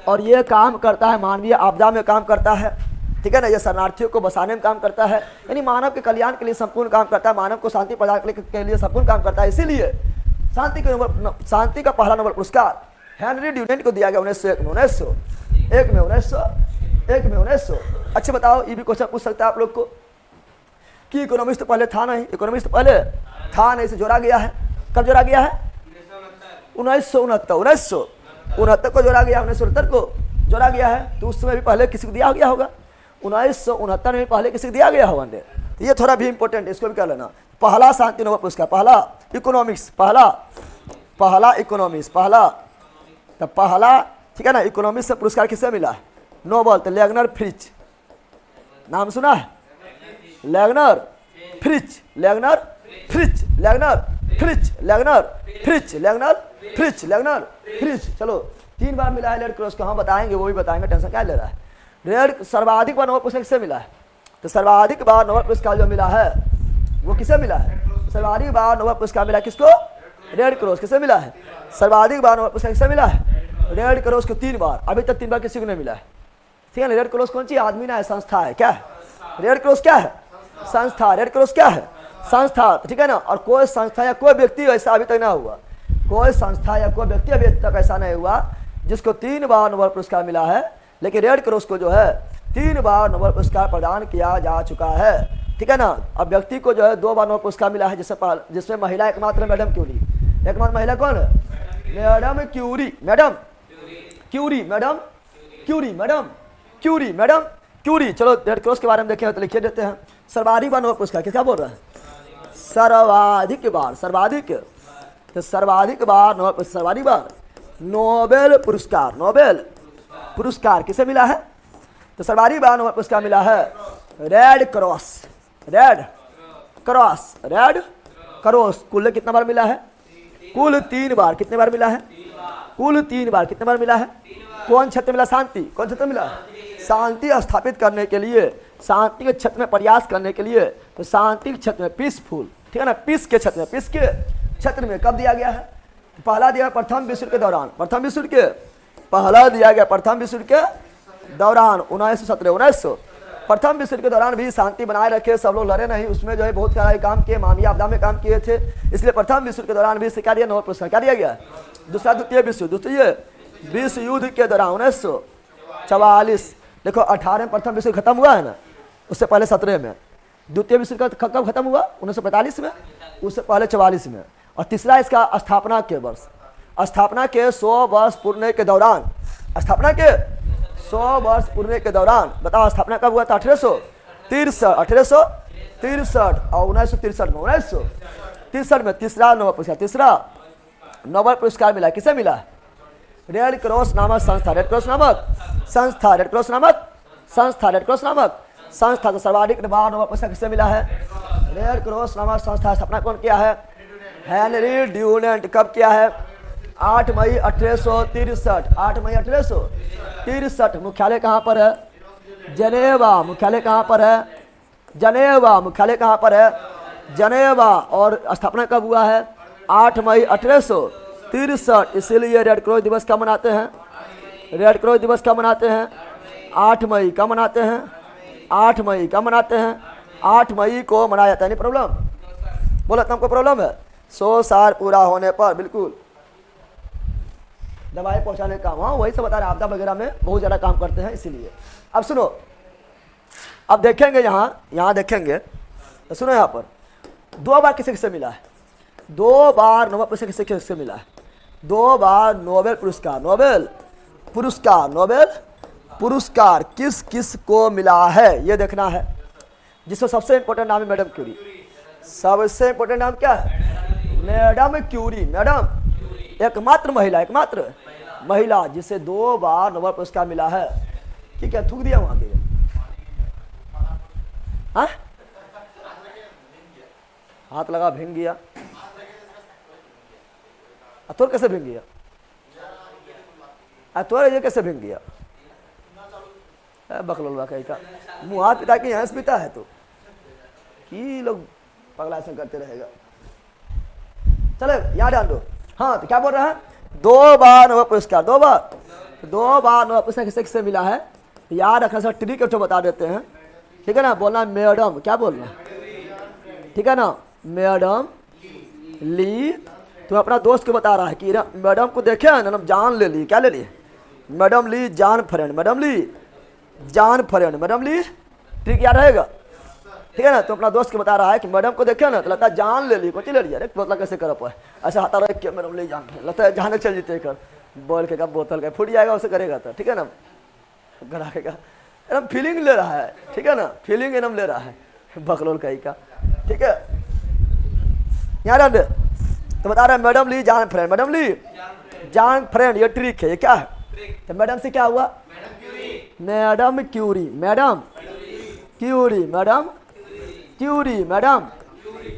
और ये काम करता है मानवीय आपदा में काम करता है, ठीक है ना। ये शरणार्थियों को बसाने में काम करता है, यानी मानव के कल्याण के लिए संपूर्ण काम करता है, मानव को शांति प्रदान के लिए संपूर्ण काम करता है। इसीलिए शांति का पहला नोबेल पुरस्कार हेनरी ड्यूनेंट को दिया गया 1901 में 1900। अच्छा बताओ, ये भी क्वेश्चन पूछ सकता है आप लोग को कि इकोनॉमिस्ट तो पहले था नहीं, इकोनॉमिस्ट तो पहले था नहीं, इसे जोड़ा गया है। कब जोड़ा गया है? 1969 को जोड़ा गया, 1969 को जोड़ा गया है। तो उस समय भी पहले किसी को दिया गया होगा, 1969 में पहले किसी को दिया गया होगा। तो ये थोड़ा भी इंपॉर्टेंट है, इसको भी कर लेना। पहला शांति नोबेल पुरस्कार, पहला इकोनॉमिक्स, पहला इकोनॉमिक्स, पहला, तो पहला, ठीक है ना, इकोनॉमिक्स से पुरस्कार किसे मिला है? नोबेल। तो लेगनर फ्रिच, नाम सुना है? Legner Frisch, Legner Frisch, Legner Frisch, Legner Frisch, Legner Frisch, Legner Frisch. चलो 3 बार मिला है रेड क्रॉस को, हम बताएंगे, वो भी बताएंगे, टेंशन क्या ले रहा है। रेड सर्वाधिक बार नोबेल पुरस्कार किसे मिला है? तो सर्वाधिक बार नोबेल पुरस्कार जो मिला है वो किसे मिला है? सर्वाधिक बार नोबेल पुरस्कार मिला किसको? Red cross. किसे मिला है? सर्वाधिक बार नोबेल पुरस्कार किसे मिला है? रेड क्रॉस को 3 बार। अभी तक 3 बार किसी को नहीं मिला है, ठीक है ना। रेड क्रॉस कौन सी आदमी ना है, संस्था है। क्या है रेड क्रॉस? क्या है? संस्था। रेड क्रॉस क्या है? संस्था, ठीक है ना। और कोई संस्था या कोई व्यक्ति ऐसा अभी तक ना हुआ, कोई संस्था या कोई व्यक्ति अभी तक ऐसा नहीं हुआ जिसको 3 बार नोबेल पुरस्कार मिला है। लेकिन रेड क्रॉस को जो है 3 बार नोबेल पुरस्कार प्रदान किया जा चुका है, ठीक है ना। अब व्यक्ति को जो है 2 बार नोबेल पुरस्कार मिला है, जिसमें महिला एकमात्र मैडम क्यूरी। एकमात्र महिला कौन है? Madam Curie, madam Curie, madam Curie, madam Curie, madam Curie. चलो रेड क्रॉस के बारे में देखें तो लिखिए देते हैं। सर्वाधिक बार नोबेल पुरस्कार क्या बोल रहा है? सर्वाधिक बार, सर्वाधिक, तो सर्वाधिक बार नोबेल, सर्वाधिक बार नोबेल पुरस्कार, नोबेल पुरस्कार किसे मिला है? तो सर्वाधिक बार नोबेल पुरस्कार मिला है red cross, red cross, red cross. कुल कितना बार मिला है? कुल 3 बार। कितने बार मिला है? कुल 3 बार। कितने बार मिला है? कौन क्षेत्र मिला? शांति। कौन क्षेत्र मिला? शांति स्थापित करने के लिए, शांति के क्षेत्र में प्रयास करने के लिए। तो शांति के क्षेत्र में, पीसफुल, ठीक है ना, पीस के क्षेत्र में, पीस के क्षेत्र में कब दिया गया है? पहला दिया प्रथम विश्व युद्ध के दौरान, प्रथम विश्व युद्ध के पहला दिया गया प्रथम विश्व युद्ध के दौरान 1917 प्रथम विश्व युद्ध के दौरान भी शांति बनाए रखे, सब लोग लड़े नहीं, उसमें जो है बहुत सारा काम किए, मानवीय आपदा में काम किए थे। इसलिए प्रथम विश्व युद्ध के दौरान भी क्या दिया? नोबेल पुरस्कार क्या दिया गया? द्वितीय विश्व युद्ध के दौरान 1944। देखो 18 में प्रथम विश्व युद्ध खत्म हुआ है ना, उससे पहले 17 में। द्वितीय विश्व युद्ध कब खत्म हुआ? 1945 में, उससे पहले 44 में। और तीसरा इसका स्थापना के वर्ष, स्थापना के 100 वर्ष पूर्णे के दौरान, स्थापना के 100 वर्ष पूर्णे के दौरान। बताओ स्थापना कब हुआ था? 1863 और 1963 में तीसरा नोबेल पुरस्कार, तीसरा नोबेल पुरस्कार मिला। किसे मिला? रेड क्रॉस नामक संस्था, रेड क्रॉस नामक संस्था, रेड क्रॉस नामक संस्था, रेड क्रॉस नामक संस्था। तो सर्वाधिक बार नोबेल पुरस्कार किसे मिला है? रेड क्रॉस नामक संस्था। स्थापना कौन किया है? Henry Dunant. कब किया है? 8 मई 1863, 8 मई 1863। मुख्यालय कहाँ पर है? जनेवा। मुख्यालय कहाँ पर है? जनेवा। मुख्यालय कहाँ पर है? जनेवा। और स्थापना कब हुआ है? 8 मई 1863। इसीलिए रेड क्रॉस दिवस कब मनाते हैं? रेड क्रॉस दिवस कब मनाते हैं? 8 मई। कब मनाते हैं? 8 मई। कब मनाते हैं? 8 मई को मनाया जाता है। नहीं प्रॉब्लम? बोला तुमको प्रॉब्लम है? 100 साल पूरा होने पर बिल्कुल दवाई पहुंचाने का काम। हाँ वही सब बता रहे, आपदा वगैरह में बहुत ज़्यादा काम करते हैं इसीलिए। अब सुनो, अब देखेंगे यहाँ देखेंगे तो सुनो, यहाँ पर 2 बार किसे किसे मिला है? 2 बार नोबेल पुरस्कार किसे किसे मिला है? 2 बार नोबेल पुरस्कार, नोबेल पुरस्कार, नोबेल पुरस्कार किस किस को मिला है ये देखना है। जिसमें सबसे इंपॉर्टेंट नाम है मैडम क्यूरी। सबसे इंपॉर्टेंट नाम क्या है? Madam Curie. मैडम एकमात्र महिला, एकमात्र महिला जिसे 2 बार नोबेल पुरस्कार मिला है। ठीक है, थूक दिया वहां के। हाँ? हाथ लगा भींग गया। अतोर कैसे भींग गया? अतोर ये कैसे भींग गया? बकलोलवा कहीं का मुँह हाथ पिता के यहाँ से पिता है तो कि लोग पगला से करते रहेगा। चले याद डाल दो। हाँ तो क्या बोल रहा है? 2 बार नोबेल पुरस्कार, 2 बार नोबेल पुरस्कार किसे किसे मिला है? याद रखना सर, ट्रिक तो बता देते हैं, ठीक है ना। बोलना मैडम, क्या बोलना, ठीक है ना? मैडम ली तो अपना दोस्त को बता रहा है कि मैडम को देखे ना, जान ले ली। क्या ले ली? मैडम ली जान फ्रेंड, मैडम ली जान फ्रेंड, मैडम ली। ठीक याद रहेगा? ठीक है ना? तो अपना दोस्त को बता रहा है कि मैडम को देखे ना तो लगता है जान ले ली, कोची ले लिया। अरे बोतल कैसे कर पाए, ऐसा हाथा रख के मैडम ली जान, लगता है जाने चल जीते कर बोल के का बोतल का फूट जाएगा, उसे करेगा तो। ठीक है ना? गड़ा के का एकदम फीलिंग ले रहा है। ठीक है ना? फीलिंग एकदम ले रहा है बकलोल कहीं का। ठीक है, यहाँ तो बता रहा है मैडम ली जान फ्रेंड, मैडम ली जान फ्रेंड। ये ट्रिक है, ये क्या है? तो मैडम से क्या हुआ? Madam Curie, madam Curie, madam Curie, madam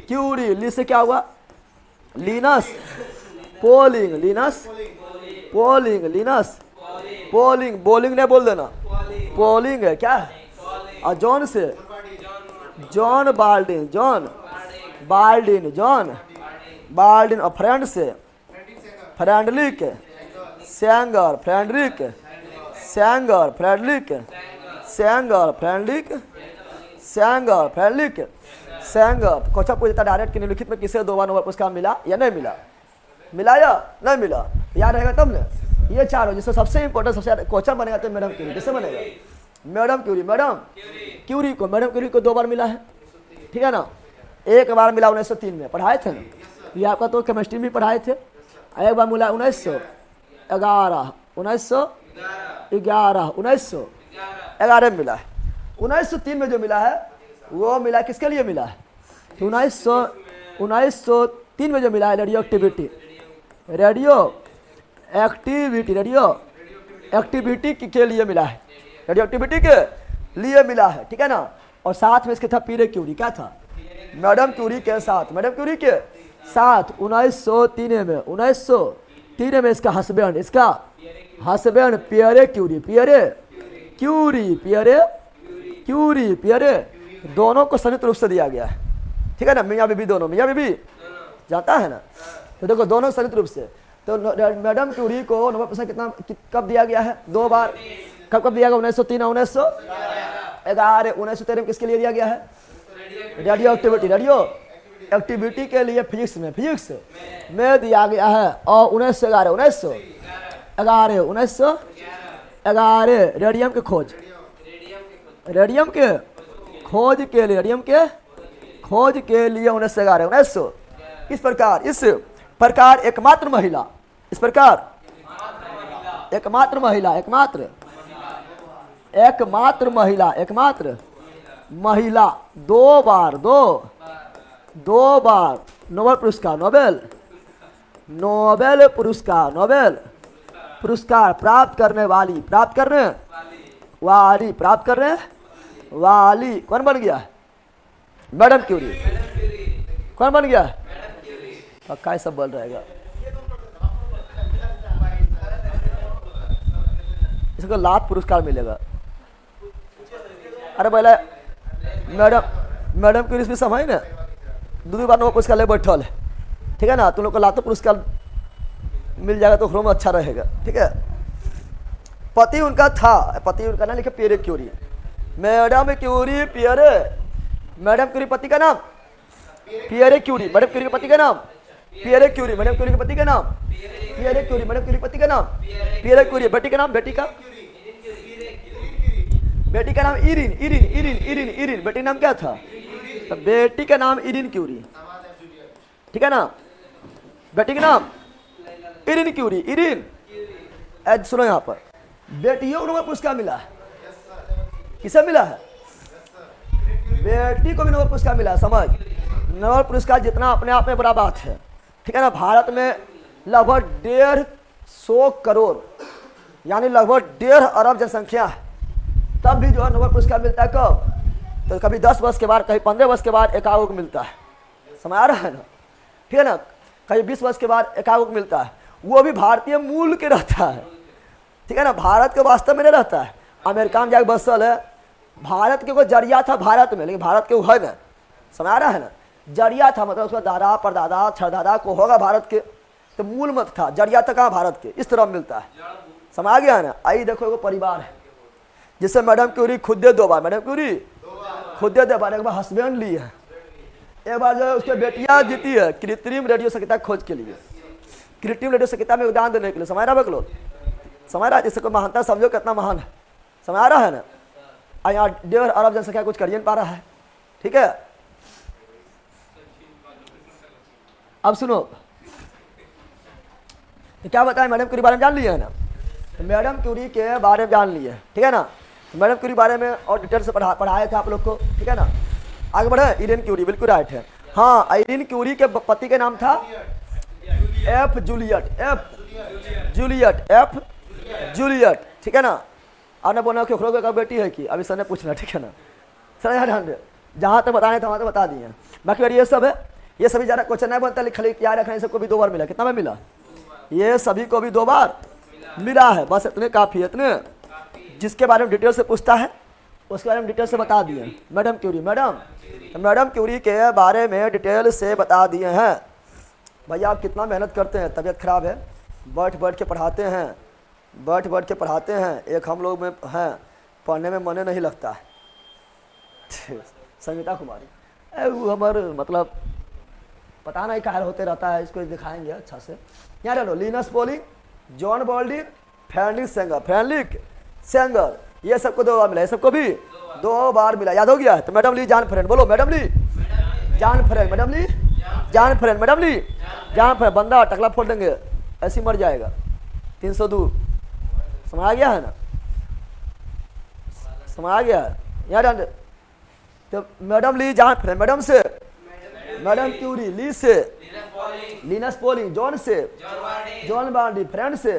Curie. ली से क्या हुआ? Linus Pauling, Linus Pauling, Linus Pauling. Bowling नहीं बोल देना, पोलिंग है क्या? और जॉन से John Bardeen, John Bardeen, John Bardeen. और फ्रेंड से Frederick, Sanger Frederick, Sanger Frederick, Sanger Frederick, Sanger Frederick, Sanger. Question पूछता डायरेक्ट कि निम्नलिखित में किसे 2 बार नोबेल पुरस्कार मिला या नहीं मिला? मिला या नहीं मिला? याद रहेगा तब ने। ये चारों जिससे सबसे इंपॉर्टेंट सबसे क्वेश्चन बनेगा तो मैडम क्यूरी। किससे बनेगा? मैडम क्यूरी, मैडम क्यूरी को, मैडम क्यूरी को 2 बार मिला है। ठीक है ना? एक बार मिला 1903 में, पढ़ाए थे ना ये आपका, तो केमिस्ट्री में पढ़ाए थे। एक बार मिला 1911, 1911, 1911 में मिला है। 1903 में जो मिला है वो मिला किसके लिए मिला है? 1903 में जो मिला है radio activity, radio activity, radio activity के लिए मिला है, रेडियो एक्टिविटी के लिए मिला है। ठीक है ना? और साथ में इसके था पीरे क्यूरी। क्या था? मैडम क्यूरी के साथ, मैडम क्यूरी के साथ 1903 में, 1903 में इसका हस्बैंड, इसका husband Pierre Curie, Pierre Curie, Pierre Curie, Pierre, दोनों को संयुक्त रूप से दिया गया है। ठीक है ना? मियाँ बीबी दोनों, मियाँ बीबी जाता है ना, तो देखो दोनों संयुक्त रूप से। तो मैडम क्यूरी को नोबेल पुरस्कार कितना कब दिया गया है? 2 बार। कब कब दिया गया? 1903 और 1911। 1913 में किसके लिए दिया गया है? रेडियो एक्टिविटी, रेडियो एक्टिविटी के लिए फिजिक्स में, फिजिक्स में दिया गया है। और 1911, 1911, 1911 रेडियम के खोज, रेडियम के खोज के लिए, रेडियम के खोज के लिए 1911, 1900। इस प्रकार एकमात्र महिला, इस प्रकार एकमात्र महिला, एकमात्र महिला, एकमात्र महिला 2 बार नोबेल पुरस्कार, नोबेल पुरस्कार प्राप्त करने वाली कौन बन गया? Madam Curie. कौन बन गया? पक्का सब बोल रहेगा। इसको लाख पुरस्कार मिलेगा। अरे बोले मैडम क्यूरी भी समय ना 2 बार नोबेल पुरस्कार ले बैठल है। ठीक है ना? तुम लोग को लाखों पुरस्कार मिल जाएगा तो खूब अच्छा रहेगा। ठीक है? पति उनका था, पति उनका ना लिखे Pierre Curie, madam Curie Pierre, madam Curie पति का नाम पियरे क्यूरी, मैडम क्यूरी के पति का नाम पियरे क्यूरी, मैडम क्यूरी के पति का नाम पियरे क्यूरी, मैडम क्यूरी पति का नाम पियरे क्यूरी। बेटी का नाम, बेटी का नाम Erin, Erin, Erin, Erin, Erin. बेटी नाम क्या था? तो बेटी का नाम इरिन क्यूरी। ठीक है ना? बेटी का नाम इरिन क्यूरी, इरिन। सुनो यहाँ पर बेटियों को नोबेल पुरस्कार मिला है। किसे मिला है? बेटी को भी नोबेल पुरस्कार मिला है। समझ, नोबेल पुरस्कार जितना अपने आप में बड़ा बात है। ठीक है ना? भारत में लगभग 150 करोड़ यानी लगभग 1.5 अरब जनसंख्या है, तब भी जो है नोबेल पुरस्कार मिलता है। कब? तो कभी 10 वर्ष के बाद, कहीं 15 वर्ष के बाद एकाओं को मिलता है। समझ आ रहा है ना? ठीक है ना? कहीं 20 वर्ष के बाद एकाओं को मिलता है। वो भी भारतीय मूल के रहता है। ठीक है ना? भारत के वास्तव में नहीं रहता है, अमेरिका में जाके बसल है। भारत के कोई जरिया था भारत में, लेकिन भारत के वो है ना। समझ आ रहा है ना? जरिया था मतलब उसका दादा परदादा छरदादा को होगा भारत के, तो मूल मत था, जरिया था कहाँ? भारत के। इस तरह मिलता है। समझ आ गया ना? आई देखो एगो परिवार है जिससे मैडम क्यूरी खुद दे 2 बार, मैडम क्यूरी खुद दे 2 बार। एक बार हस्बैंड ली है, एक बार जो है उसके बेटियां जीती है कृत्रिम रेडियो सक्रियता खोज के लिए। क्रिएटिव लीडरशिप में योगदान देने के लिए। समझ रहा है लोग? समझ रहा है? जिससे कोई महानता समझो कितना महान है। समझ आ रहा है ना? यहाँ 1.5 अरब जनसंख्या कुछ कर ही नहीं पा रहा है। ठीक है, अब सुनो तो क्या बताएं, मैडम क्यूरी बारे में जान लिए है ना? मैडम क्यूरी के बारे में जान लिए, ठीक है ना? मैडम क्यूरी बारे में और डिटेल से पढ़ाए थे आप लोग को, ठीक है ना? आगे बढ़े। आयरीन क्यूरी, बिल्कुल राइट है। हाँ, आयरीन क्यूरी के पति का नाम था एफ जूलियट, ठीक है ना? आपने बोला कि ओखरो का बेटी है कि अभी सर ने पूछना, ठीक है ना? सर यहाँ ध्यान दे, जहाँ तक बताने थे वहाँ तक बता दिए। बाकी बार ये सब है, ये सभी ज़्यादा क्वेश्चन नहीं बनता, खाली क्या रखना है। सबको भी 2 बार मिला। कितना में मिला? ये सभी को भी 2 बार मिला है, बस इतने काफ़ी है। इतने जिसके बारे में डिटेल से पूछता है उसके बारे में डिटेल से बता दिए। मैडम क्यूरी के बारे में डिटेल से बता दिए हैं। भैया आप कितना मेहनत करते हैं, तबीयत खराब है, बैठ के पढ़ाते हैं, एक हम लोग में हैं पढ़ने में मन नहीं लगता है। संगीता कुमारी वो हमारे मतलब पता नहीं कायल होते रहता है, इसको दिखाएंगे अच्छा से। यहाँ ले लो, Linus Pauling, John Bardeen, Frederick Sanger, ये सबको 2 बार मिला, ये सबको भी 2 बार मिला। याद हो गया है? तो मैडम ली जान फ्रेंड, बोलो मैडम ली जान फ्रेंड, बंदा टकला फोड़ देंगे ऐसी मर जाएगा। 302 समझ आ गया है ना? समझ आ गया है? यहाँ तो मैडम ली जान फ्रेंड, मैडम से मैडम क्यूरी, ली से लिनस पोलिंग, जॉन से जॉन बार्डी, फ्रेंड से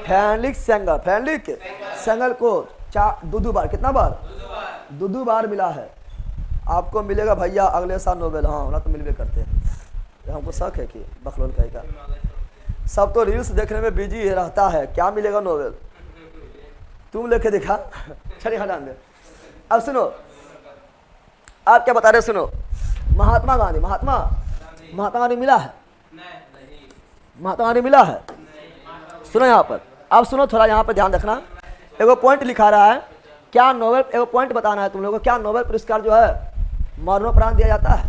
फ्रेडरिक सेंगर को 2 बार, कितना बार? 2 बार मिला है। आपको मिलेगा भैया अगले साल नोबेल। हाँ ना, तो मिलवे करते हैं। हमको शक है कि बखलोल कहेगा। सब तो रील्स देखने में बिजी रहता है, क्या मिलेगा नोबेल? तुम लेके दिखा। चलिए हटान दे। अब सुनो, आप क्या बता रहे? सुनो, महात्मा गांधी मिला है? महात्मा गांधी मिला है? सुनो यहाँ पर, अब सुनो थोड़ा, यहाँ पर ध्यान रखना। एगो पॉइंट लिखा रहा है, क्या नोबेल, एगो पॉइंट बताना है तुम लोगों को, क्या नोबेल पुरस्कार जो है मरणोपरांत दिया जाता है?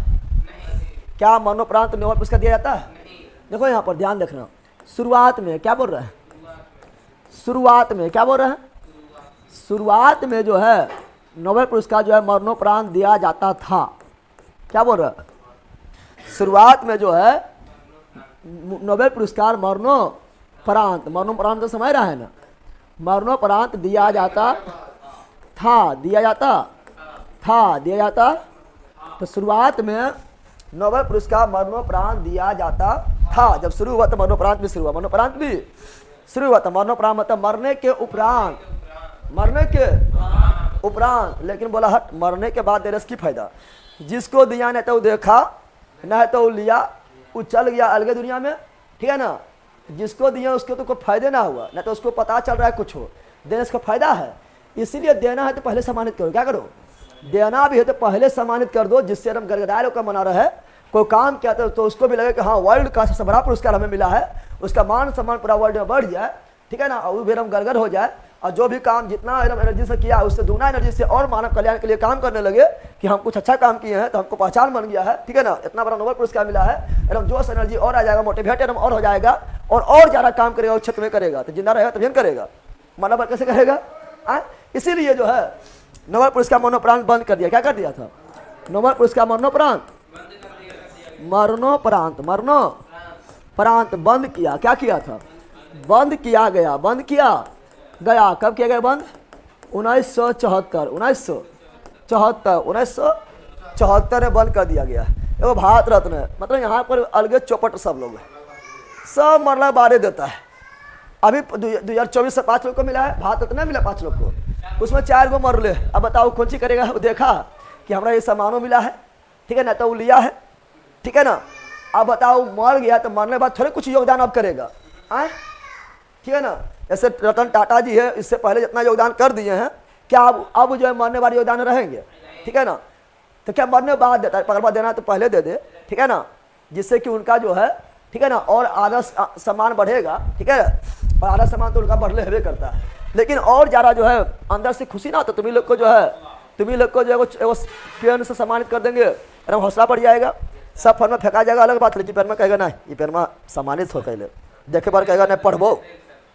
क्या मरणोपरांत नोबेल पुरस्कार दिया जाता है? देखो यहाँ पर ध्यान देखना, शुरुआत में क्या बोल रहे हैं? शुरुआत में जो है नोबेल पुरस्कार जो है मरणोपरांत दिया जाता था। क्या बोल रहा है? शुरुआत में जो है नोबेल पुरस्कार मरणोपरांत तो समझ रहा है ना? मरणोपरांत दिया जाता था। तो शुरुआत में नोबेल पुरस्कार मरणोपरांत दिया जाता था। जब शुरू हुआ तो मरणोपरांत भी शुरू हुआ था। मरणोपरांत मतलब मरने के उपरांत, लेकिन बोला हट, मरने के बाद देने से की फायदा? जिसको दिया नहीं तो देखा, नहीं तो लिया, वो चल गया अलगे दुनिया में, ठीक है ना? जिसको दिया उसको तो कोई फायदे ना हुआ, नहीं तो उसको पता चल रहा है कुछ हो, देने से फायदा है। इसीलिए देना है तो पहले सम्मानित करो। क्या करो? देना भी है तो पहले सम्मानित कर दो, जिससे हम गदगदाए लोग का मना रहे। कोई काम किया तो उसको भी लगे कि हाँ वर्ल्ड का सबसे बड़ा पुरस्कार हमें मिला है, उसका मान सम्मान पूरा वर्ल्ड में बढ़ जाए, ठीक है ना? और वो भी हम गदगद हो जाए, और जो भी काम जितना एनर्जी से किया उससे दुगना एनर्जी से और मानव कल्याण के लिए काम करने लगे कि हम कुछ अच्छा काम किए हैं, तो हमको पहचान बन गया है, ठीक है ना? इतना बड़ा नोबेल पुरस्कार मिला है, एकदम जोश एनर्जी और आ जाएगा, मोटिवेट एकदम और हो जाएगा, और ज़्यादा काम करेगा, उस क्षेत्र में करेगा, तो जिंदा रहेगा तभी करेगा, मानव कैसे करेगा? इसीलिए जो है नोबेल पुरस्कार मरणोपरांत बंद कर दिया। क्या कर दिया था? नोबेल पुरस्कार मरणोपरांत बंद किया। क्या किया था? बंद किया गया। कब किया गया बंद? 1974 में बंद कर दिया गया। एगो भारत रत्न है, मतलब यहाँ पर अलगे चौपट सब लोग सब मरना बारे देता है। अभी 2024 से 5 लोग को मिला है, भारत रत्न मिला 5 लोग को, उसमें 4 गो मर ले। अब बताओ कौन सी करेगा? वो देखा कि हमारा ये सम्मानों मिला है, ठीक है ना, तो वो लिया है, ठीक है ना? अब बताओ मर गया तो मरने के बाद थोड़े कुछ योगदान अब करेगा, ठीक है ना? जैसे रतन टाटा जी है, इससे पहले जितना योगदान कर दिए हैं, क्या अब जो है मरने वाले योगदान रहेंगे, ठीक है ना? तो क्या मरने बाद देता है? पकड़ देना है तो पहले दे दे, ठीक है ना? जिससे कि उनका जो है, ठीक है ना, और आदर सम्मान बढ़ेगा, ठीक है? और आदर सम्मान तो उनका बढ़ले हुए करता है, लेकिन और ज़्यादा जो है अंदर से खुशी ना, तो तुम्ही लोग को जो है पेन से सम्मानित कर देंगे, एकदम हौसला बढ़ जाएगा, सब फर में फेंका जाएगा, अलग बात। लेकिन पेन में कहेगा ना, ये पेन में सम्मानित हो पहले, देखे पर कहेगा नहीं पढ़बो,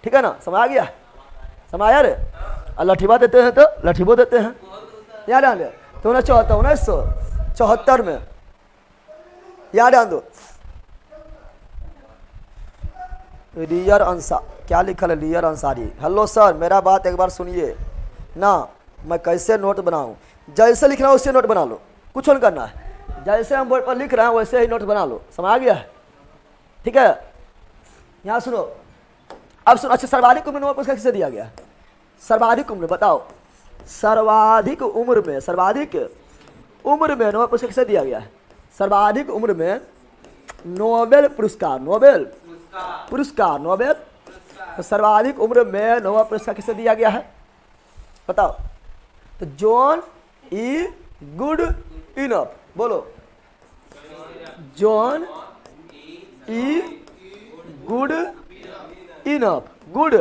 ठीक है ना, समझ आ गया, समझ आया रे। और लठीबा देते हैं तो लठीबो देते हैं, याद आन दे। तो 1974 में याद आन दो। रियर अंसार, क्या लिखल है रियर अंसारी। हेलो सर, मेरा बात एक बार सुनिए ना, मैं कैसे नोट बनाऊं? जैसे लिखना है वैसे नोट बना लो, कुछ नहीं करना है, जैसे हम बोर्ड पर लिख रहे हैं वैसे ही नोट बना लो, समझ आ गया है, ठीक है। यहाँ सुनो, अब सुनो। अच्छा, सर्वाधिक उम्र नोबेल पुरस्कार किसे दिया गया? सर्वाधिक उम्र बताओ, सर्वाधिक उम्र में, सर्वाधिक उम्र में नोबेल पुरस्कार किसे दिया गया है? सर्वाधिक उम्र में नोबेल पुरस्कार, नोबेल पुरस्कार, नोबेल, तो सर्वाधिक उम्र में नोबेल पुरस्कार किसे दिया गया है बताओ? तो जॉन ई गुड इनफ, बोलो, John E good enough, good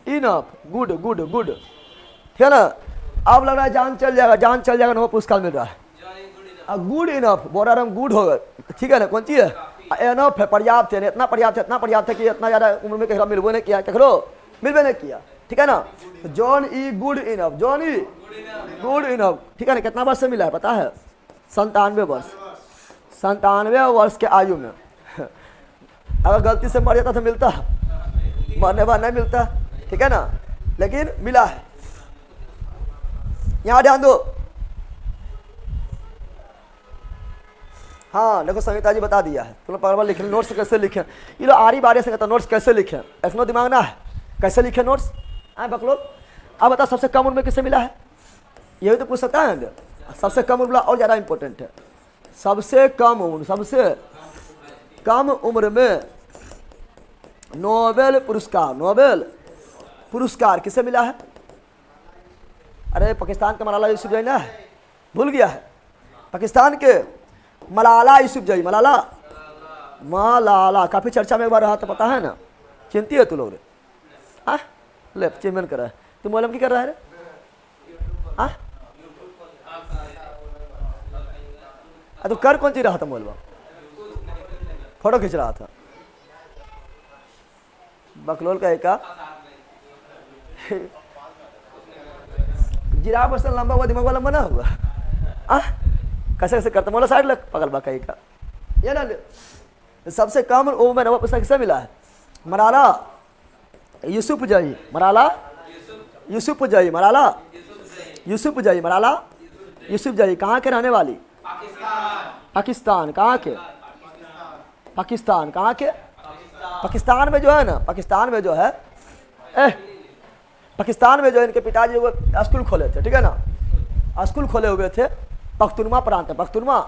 enough, good good good, ठीक है ना। अब लग रहा है जान चल जाएगा, जान चल जाएगा, नोबेल पुरस्कार मिल रहा है। अब गुड इनफ, बोरा रम गुड होगा, ठीक है ना, कौन चीज है? एनफ है, पर्याप्त है, इतना पर्याप्त है, इतना पर्याप्त है कि इतना ज़्यादा उम्र में कहीं मिलबो नहीं किया, कहो मिलबे नहीं किया, ठीक है ना। John E good enough, John E good enough, ठीक है ना। कितना वर्ष से मिला है पता है? 97 वर्ष, 97 वर्ष के आयु में। अगर गलती से मर जाता तो मिलता, मरने बाद नहीं मिलता, ठीक है ना, लेकिन मिला है। यहाँ ध्यान दो। हाँ देखो, संगीता जी बता दिया है, तुम पर लिखे नोट्स कैसे लिखें। ये लोग आरी बारी से कहता नोट्स कैसे लिखें, ऐसा दिमाग ना है, कैसे लिखे नोट्स, आए बकलो। अब बता सबसे कम उम्र में किसे मिला है? यही तो पूछ सकता है। सबसे कम उम्र और ज़्यादा इंपॉर्टेंट है। सबसे कम उम्र, सबसे कम उम्र में नोबेल पुरस्कार, नोबेल पुरस्कार किसे मिला है? अरे पाकिस्तान का मलाला यूसुफजई ना है, भूल गया है? पाकिस्तान के मलाला यूसुफजई, मलाला, मलाला काफ़ी चर्चा में एक बार रहा था, पता है ना, चिंती है तू लोग रे। हाँ ले चेयरमैन कर रहा है, तू मौलम की कर रहा है रे? हाँ तो कर कौन चीज रहा था मौलवा? फोटो खींच रहा था। बकलोल का एक जिराफ बस लंबा हुआ, दिमाग वाला बना हुआ, कैसे कैसे करता मौला साइड लग पकड़ बकाई का, ये ना। सबसे कम उम्र में नोबेल पुरस्कार किसे मिला है? मलाला यूसुफजई, मलाला यूसुफजई, मलाला यूसुफजई, मलाला यूसुफजई। कहाँ के रहने वाली? पाकिस्तान। कहाँ के? पाकिस्तान। कहाँ के? पाकिस्तान में जो है ना, पाकिस्तान में जो है, पाकिस्तान में जो है इनके पिताजी वो स्कूल खोले थे, ठीक है ना, स्कूल खोले हुए थे पख्तूनवा प्रांत में, पख्तूनवा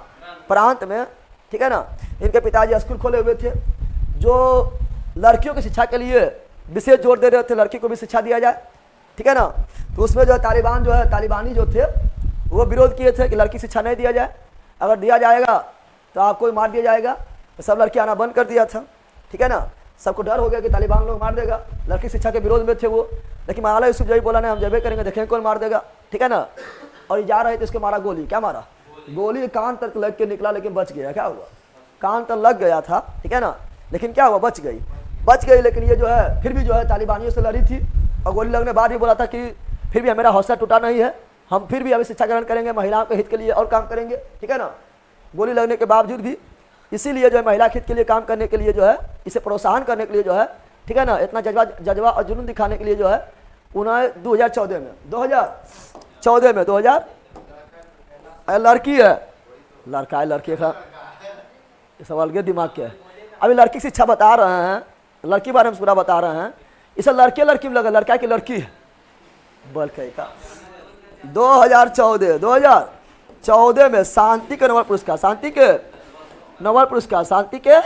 प्रांत में, ठीक है ना। इनके पिताजी स्कूल खोले हुए थे जो लड़कियों की शिक्षा के लिए विशेष जोर दे रहे थे, लड़की को भी शिक्षा दिया जाए, ठीक है ना। तो उसमें जो है तालिबान जो है, तालिबानी जो थे वो विरोध किए थे कि लड़की शिक्षा नहीं दिया जाए, अगर दिया जाएगा तो आपको मार दिया जाएगा। तो सब लड़की आना बंद कर दिया था, ठीक है ना। सबको डर हो गया कि तालिबान लोग मार देगा, लड़की शिक्षा के विरोध में थे वो। लेकिन मलाला यूसुफजई बोला नहीं, हम जबे करेंगे, देखेंगे कौन मार देगा, ठीक है ना। और जा रहे थे, इसके मारा गोली, क्या मारा? गोली कान तक लग के निकला, लेकिन बच गया। क्या हुआ? कान तक लग गया था, ठीक है ना, लेकिन क्या हुआ? बच गई, बच गई। लेकिन ये जो है फिर भी जो है तालिबानियों से लड़ी थी, और गोली लगने बाद भी बोला था कि फिर भी हमारा हौसला टूटा नहीं है, हम फिर भी अभी शिक्षा ग्रहण करेंगे, महिलाओं के हित के लिए और काम करेंगे, ठीक है ना। गोली लगने के बावजूद भी, इसीलिए जो है महिला हित के लिए काम करने के लिए जो है, इसे प्रोत्साहन करने के लिए जो है, ठीक है ना, इतना जज्बा और जुनून दिखाने के लिए जो है उन्होंने 2014 में 2000 लड़की है, लड़का है, लड़की का सवाल के दिमाग के है। अभी लड़की शिक्षा बता रहे हैं, लड़की बारे में पूरा बता रहे हैं। इसे लड़की में लगा, लड़का की लड़की है, बल का 2014 में शांति के नोबेल पुरस्कार, शांति के नोबेल पुरस्कार, शांति के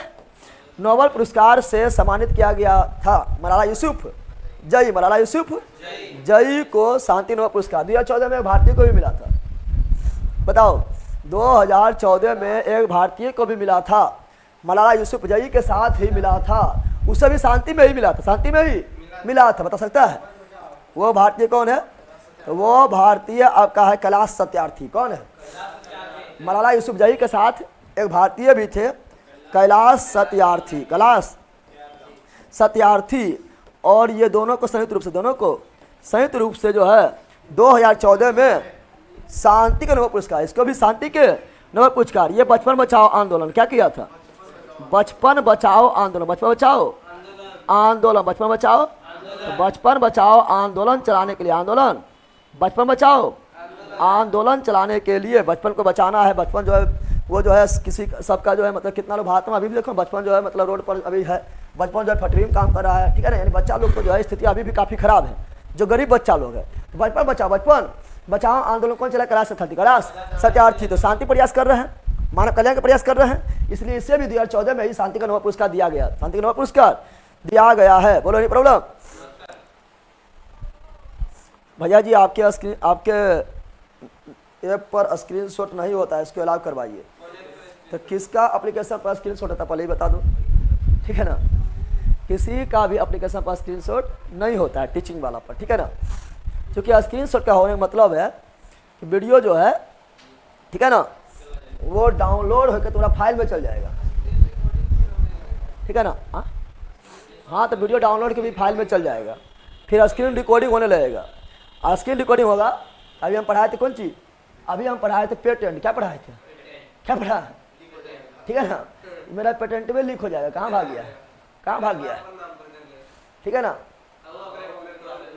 नोबेल पुरस्कार से सम्मानित किया गया था मलाला यूसुफजई, मलाला यूसुफजई को शांति नोबेल पुरस्कार 2014 में भारतीय को भी मिला था। बताओ 2014 में एक भारतीय को भी मिला था, मलाला यूसुफजई के साथ ही मिला था, उसे भी शांति में ही मिला था, शांति में ही मिला था। बता सकता है वो भारतीय कौन है? वो भारतीय आपका है कैलाश सत्यार्थी। कौन है? मलाला यूसुफजई के साथ एक भारतीय भी थे, कैलाश सत्यार्थी। कैलाश सत्यार्थी और ये दोनों को संयुक्त रूप से जो है 2014 में शांति के नोबेल पुरस्कार, इसको भी शांति के नोबेल पुरस्कार। ये बचपन बचाओ आंदोलन क्या किया था? बचपन बचाओ आंदोलन, बचपन बचाओ आंदोलन, बचपन बचाओ, तो बचपन बचाओ आंदोलन चलाने के लिए, आंदोलन बचपन बचाओ आंदोलन चलाने के लिए बचपन को बचाना है। बचपन जो है वो जो है किसी सबका जो है मतलब कितना लोग भारत में अभी भी देखो बचपन जो है मतलब रोड पर अभी है, बचपन जो है फैक्ट्री में काम कर रहा है, ठीक है ना। यानी बच्चा लोग को जो है स्थिति अभी भी काफ़ी खराब है, जो गरीब बच्चा लोग है। तो बचपन बचाओ आंदोलन कौन चला? कैलाश सत्यार्थी तो शांति प्रयास कर रहे हैं, मानव कल्याण का प्रयास कर रहे हैं, इसलिए इसे भी 2014 में ही शांति का नोबेल पुरस्कार दिया गया, शांति का नोबेल पुरस्कार दिया गया है। बोलो नहीं प्रॉब्लम भैया जी? आपके ऐप पर स्क्रीनशॉट नहीं होता है, इसको अलाउ करवाइए। तो किसका एप्लीकेशन पर स्क्रीनशॉट होता है पहले ही बता दो, ठीक है ना। किसी का भी एप्लीकेशन पर स्क्रीनशॉट नहीं होता है टीचिंग वाला पर, ठीक है ना। क्योंकि स्क्रीनशॉट का होने का मतलब है कि वीडियो जो है, ठीक है ना, वो डाउनलोड होकर तुम्हारा फाइल में चल जाएगा, ठीक है ना। हाँ तो वीडियो डाउनलोड के भी फाइल में चल जाएगा, फिर स्क्रीन रिकॉर्डिंग होने लगेगा। स्क्रीन रिकॉर्डिंग होगा। अभी हम पढ़ाए थे कौन चीज़? अभी हम पढ़ाए थे पेटेंट। क्या पढ़ाए थे? क्या पढ़ा? ठीक है ना। मेरा पेटेंट में लीक हो जाएगा, कहाँ भाग गया है, कहाँ भाग गया है, ठीक है ना।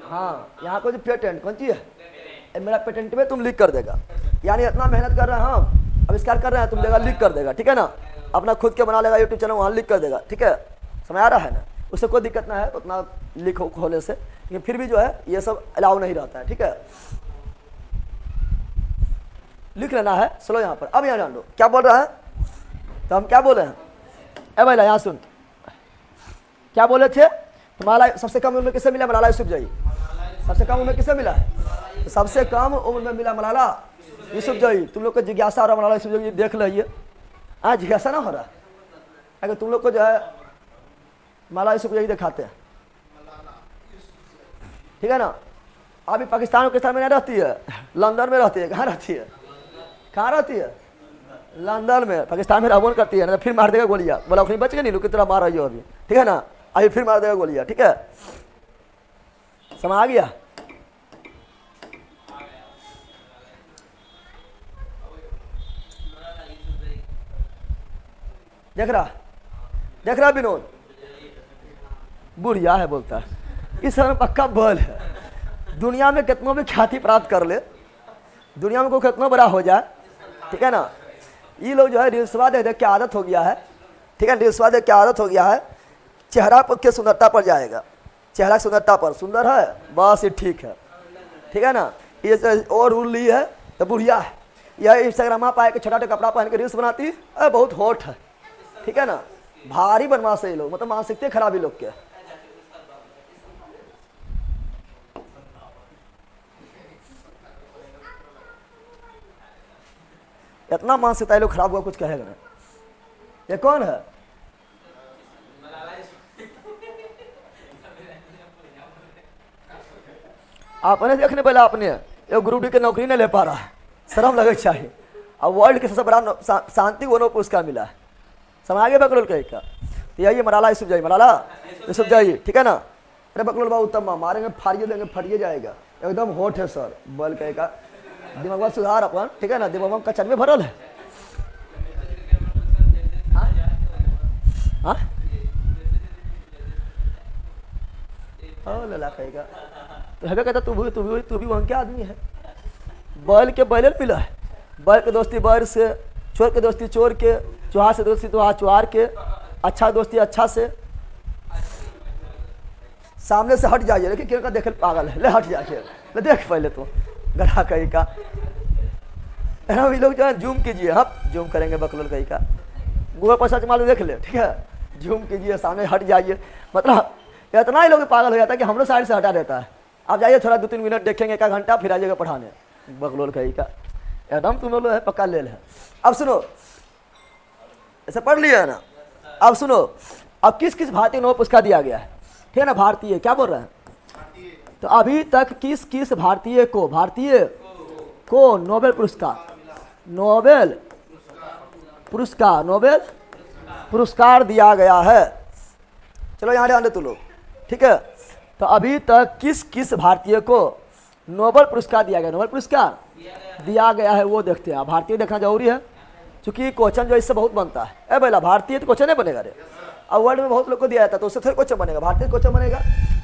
हाँ यहाँ को जो पेटेंट कौन चीज़ है, मेरा पेटेंट में तुम लीक कर देगा। यानी इतना मेहनत कर रहे हैं हम, आविष्कार कर रहे हैं, तुम देगा लीक कर देगा, ठीक है ना। अपना खुद के बना लेगा यूट्यूब चैनल, वहाँ लीक कर देगा, ठीक है। समझ आ रहा है ना। उससे कोई दिक्कत ना है उतना लीक होने से, लेकिन फिर भी जो है ये सब अलाउ नहीं रहता है, ठीक है। लिख लेना है। चलो यहाँ पर अब यहाँ जान लो क्या बोल रहा है। तो हम क्या बोले हैं? ए भाई यहाँ सुन, क्या बोले थे? मलाला सबसे कम उम्र में किसे मिला? मलाला यूसुफजई। सबसे कम उम्र में किसे मिला है? तो सबसे कम उम्र में मिला मलाला यूसुफजई। तुम लोग को जिज्ञासा हो रहा मलाला यूसुफजई देख लीजिए। हाँ जिज्ञासा ना हो रहा, अगर तुम लोग को जो है मलाला यूसुफजई दिखाते हैं, ठीक है ना। अभी पाकिस्तान में नहीं रहती है, लंदन में रहती है। कहाँ रहती है? कहाँ रहती है? लंदन में। पाकिस्तान में रहबोन करती है ना, फिर मार देगा गोलियां। बोला उखनी बच गए नहीं, लोग कितना मार रही हो अभी, ठीक है ना। अभी फिर मार देगा गोलियां, ठीक है। समझ आ गया? देख रहा विनोद? बुढ़िया है बोलता है, इस समय पक्का बल है। दुनिया में कितनों भी ख्याति प्राप्त कर ले, दुनिया में कोई कितना बड़ा हो जाए, ठीक है ना। ये लोग जो है रील्सवा देख के आदत हो गया है, ठीक है। रील्सवा देख के आदत हो गया है, चेहरा पर के सुंदरता पर जाएगा, चेहरा की सुंदरता पर। सुंदर है बस ये ठीक है, ठीक है ना। ये और रूल ली है तो बुढ़िया है। यह इंस्टाग्राम पर आके छोटा छोटा कपड़ा पहन के रील्स बनाती है, बहुत हॉट है, ठीक है ना। भारी बदमाश है ये लोग, मतलब मानसिकता खराब ही लोग के। इतना मानसिकता लोग खराब हुआ कुछ कहेगा ना। ये कौन है? आपने देखने पहले आपने ये ग्रुप डी के नौकरी नहीं ले पा रहा है, शर्म लगे चाहिए। अब वर्ल्ड के सबसे बड़ा शांति नोबेल पुरस्कार मिला है, समझ आगे बकलोल कहीं का। तो यही मलाला यूसुफजई, मलाला यूसुफजई, ठीक है ना। अरे बकलोल बाबू उत्तम मारेंगे, फाड़िए देंगे, फटिए जाएगा, एकदम होठ है सर। बल कहीं का दिमाग सुधार अपन, ठीक है ना। दिमाग कचन में भरल है। हाँ लला कहेगा तो हमें कहता तू भी वहाँ के आदमी है। बैल के बैल मिला है, बैल के दोस्ती बैल से, चोर के दोस्ती चोर के, चुहार से दोस्ती चुहार के, अच्छा दोस्ती अच्छा से। सामने से हट जाइए, लेकिन क्यों देखे पागल है, ले हट जाइए, ले देख पहले तो गधा कहीं का। हम लोग जो है जूम कीजिए, हम जूम करेंगे बकलोल कहीं का, गूगल पर सर्च मालूम देख ले, ठीक है। जूम कीजिए, सामने हट जाइए। मतलब इतना ही लोग पागल हो जाता है कि हम लोग साइड से हटा देता है। आप जाइए थोड़ा 2-3 मिनट देखेंगे, 1 घंटा, फिर आ जाएगा पढ़ाने बकलोल कहीं का। एकदम तुम लोग है पक्का ले है। अब सुनो, ऐसे पढ़ लिया है ना। अब सुनो, अब किस किस भारतीय नोबेल पुरस्कार दिया गया है, ठीक है ना। भारतीय क्या बोल रहे हैं? तो अभी तक किस किस भारतीय को नोबेल पुरस्कार दिया गया है? चलो यहाँ ध्यान दे तू लोग, ठीक है। तो अभी तक किस किस भारतीय को नोबेल पुरस्कार दिया गया, नोबेल पुरस्कार दिया गया है वो देखते हैं। भारतीय देखना जरूरी है क्योंकि क्वेश्चन जो इससे बहुत बनता है। ए बेला भारतीय तो क्वेश्चन नहीं बनेगा रे, अब वर्ल्ड में बहुत लोग को दिया जाता है तो उससे फिर क्वेश्चन बनेगा, भारतीय क्वेश्चन बनेगा।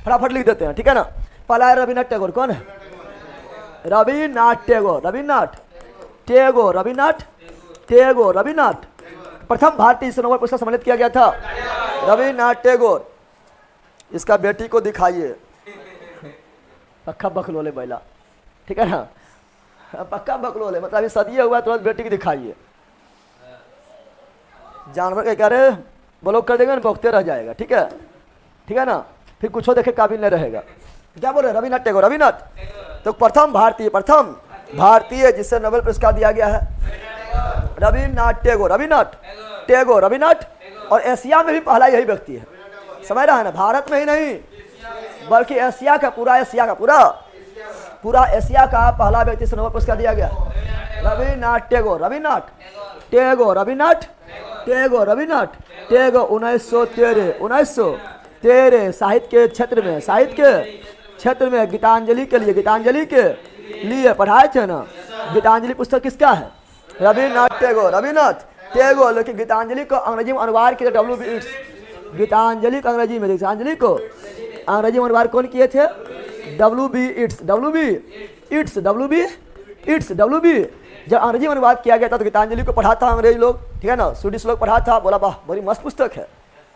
फटाफट लिख देते हैं, ठीक है ना। पहला है रविन्द्रनाथ टैगोर, कौन है? रविन्द्रनाथ टैगोर, रविन्द्रनाथ टैगोर, रविन्द्रनाथ टैगोर, रविन्द्रनाथ प्रथम भारतीय से नोबेल पुरस्कार सम्मानित किया गया था रविन्द्रनाथ टैगोर। इसका बेटी को दिखाइए, पक्का बकलोले बैला, ठीक है ना, पक्का बकलोले, मतलब अभी सदिया हुआ तुरंत बेटी की दिखाइए। जानवर के कह रहे ब्लॉक कर देगा ना, भोगते रह जाएगा, ठीक है ना, फिर कुछ देखे काबिल नहीं रहेगा। क्या बोले? रविन्द्रनाथ टैगोर, रविन्द्रनाथ तो प्रथम भारतीय जिससे नोबेल पुरस्कार दिया गया है रविन्द्रनाथ टैगोर, रविन्द्रनाथ टैगोर, रविन्द्रनाथ। और एशिया में भी पहला यही व्यक्ति है, समझ रहा है ना, भारत में ही नहीं बल्कि एशिया का पूरा एशिया का पहला व्यक्ति से नोबेल पुरस्कार दिया गया रविन्द्रनाथ टैगोर, रविन्द्रनाथ टैगोर, रविन्द्रनाथ टैगोर, रविन्द्रनाथ टैगोर 1913 साहित्य के क्षेत्र में गीतांजलि के लिए पढ़ाए थे ना। गीतांजलि पुस्तक किसका है? रविन्द्रनाथ टैगोर। लेकिन गीतांजलि को अंग्रेजी में अनुवाद किया W.B. Yeats। गीतांजलि को अंग्रेजी में अनुवाद कौन किए थे? W.B. Yeats। जब अंग्रेजी में अनुवाद किया गया था तो गीतांजलि को पढ़ा था अंग्रेजी लोग, ठीक है ना, स्वीडिश लोग पढ़ा था। बोला वाह बड़ी मस्त पुस्तक है,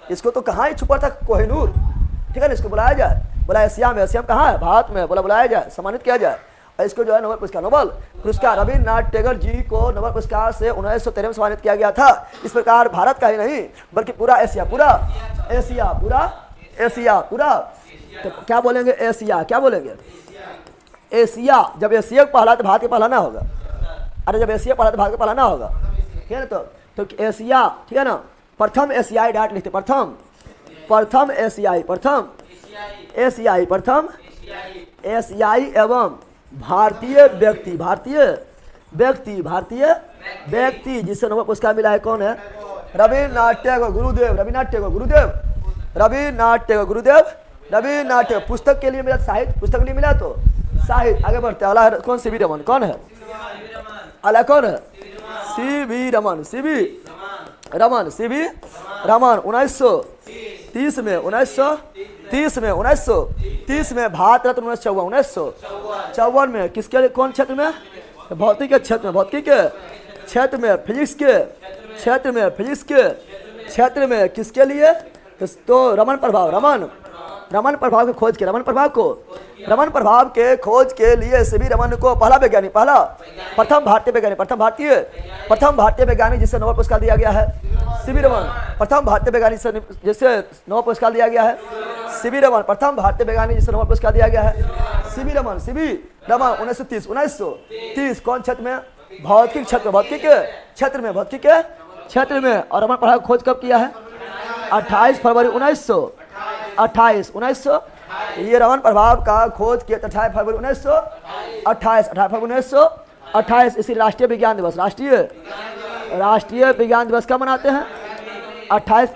इसको तो कहाँ ही छुपा था कोहिनूर, ठीक है ना, इसको बुलाया जाए। बोला एशिया में कहाँ है? भारत में। बोला बुलाया जाए, सम्मानित किया जाए। और इसको जो है नोबेल पुरस्कार रविन्द्रनाथ टैगोर जी को नोबेल पुरस्कार से 1913 में सम्मानित किया गया था। इस प्रकार भारत का ही नहीं बल्कि पूरा एशिया तो क्या बोलेंगे? एशिया, क्या बोलेंगे? एशिया। जब एशिया पहला तो भारत के पहला ना होगा। अरे जब एशिया पहला तो भारत के पहला ना होगा, ठीक है ना। तो एशिया, ठीक है ना, प्रथम एशियाई डायरेक्ट लिखते, प्रथम एशियाई एवं भारतीय व्यक्ति जिससे नोबेल पुरस्कार मिला है कौन है? रविन्द्रनाथ टैगोर, गुरुदेव रविन्द्रनाथ टैगोर। पुस्तक के लिए मिला, साहित्य पुस्तक के लिए मिला तो साहित्य। आगे बढ़ते अला कौन? सी वी रमन। कौन है अला? कौन है? सी वी रमन 1930 में भारत रत्न 1954 में किसके लिए? कौन क्षेत्र में? भौतिक के क्षेत्र में, फिजिक्स के क्षेत्र में किसके लिए? तो रमन प्रभाव के खोज के रमन प्रभाव के खोज के लिए सीवी रमन को प्रथम भारतीय वैज्ञानिक जिससे नोबेल पुरस्कार दिया गया है सीवी रमन। प्रथम भारतीय वैज्ञानिक जिससे नोबेल पुरस्कार दिया गया है सीवी रमन। प्रथम भारतीय वैज्ञानिक जिससे नोबेल पुरस्कार दिया गया है सीवी रमन 1930। कौन क्षेत्र में? भौतिक क्षेत्र में। और रमन प्रभाव खोज कब किया है? 28 फरवरी 1928। ये रमन प्रभाव का खोज किया 28 फरवरी 1928। इसी राष्ट्रीय विज्ञान दिवस कब मनाते हैं? 28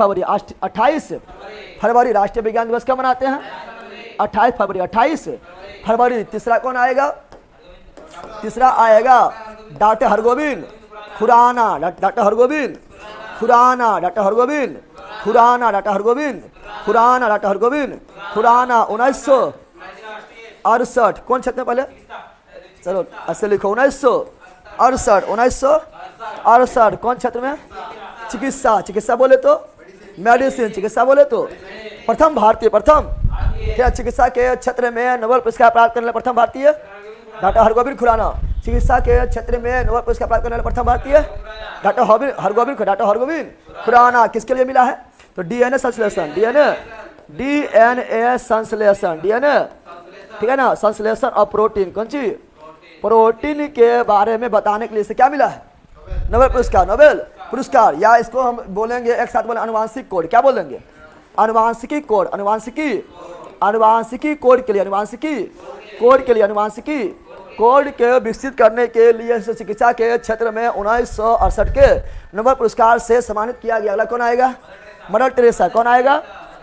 फरवरी राष्ट्रीय विज्ञान दिवस कब मनाते हैं? 28 फरवरी। तीसरा कौन आएगा? तीसरा आएगा डॉक्टर हरगोविंद खुराना। 1968। कौन क्षेत्र में? पहले चलो ऐसे लिखो 1968। कौन क्षेत्र में? चिकित्सा बोले तो मेडिसिन, चिकित्सा बोले तो प्रथम क्या चिकित्सा के क्षेत्र में नोबेल पुरस्कार प्राप्त करने वाले प्रथम भारतीय डॉक्टर हरगोविंद खुराना। चिकित्सा के क्षेत्र में नोबेल पुरस्कार प्राप्त करने वाले प्रथम भारतीय डॉक्टर हरगोविंद खुराना। किसके लिए मिला है? तो डीएनए संश्लेषण, ठीक है ना, संश्लेषण और प्रोटीन। कौन सी? प्रोटीन के बारे में बताने के लिए से क्या मिला है? नोबेल पुरस्कार। या इसको हम बोलेंगे एक साथ बोले अनुवांशिक कोड। क्या बोलेंगे? अनुवांशिकी कोड के विकसित करने के लिए चिकित्सा के क्षेत्र में 1968 के नोबेल पुरस्कार से सम्मानित किया गया। अगला कौन आएगा? Mother Teresa. कौन आएगा?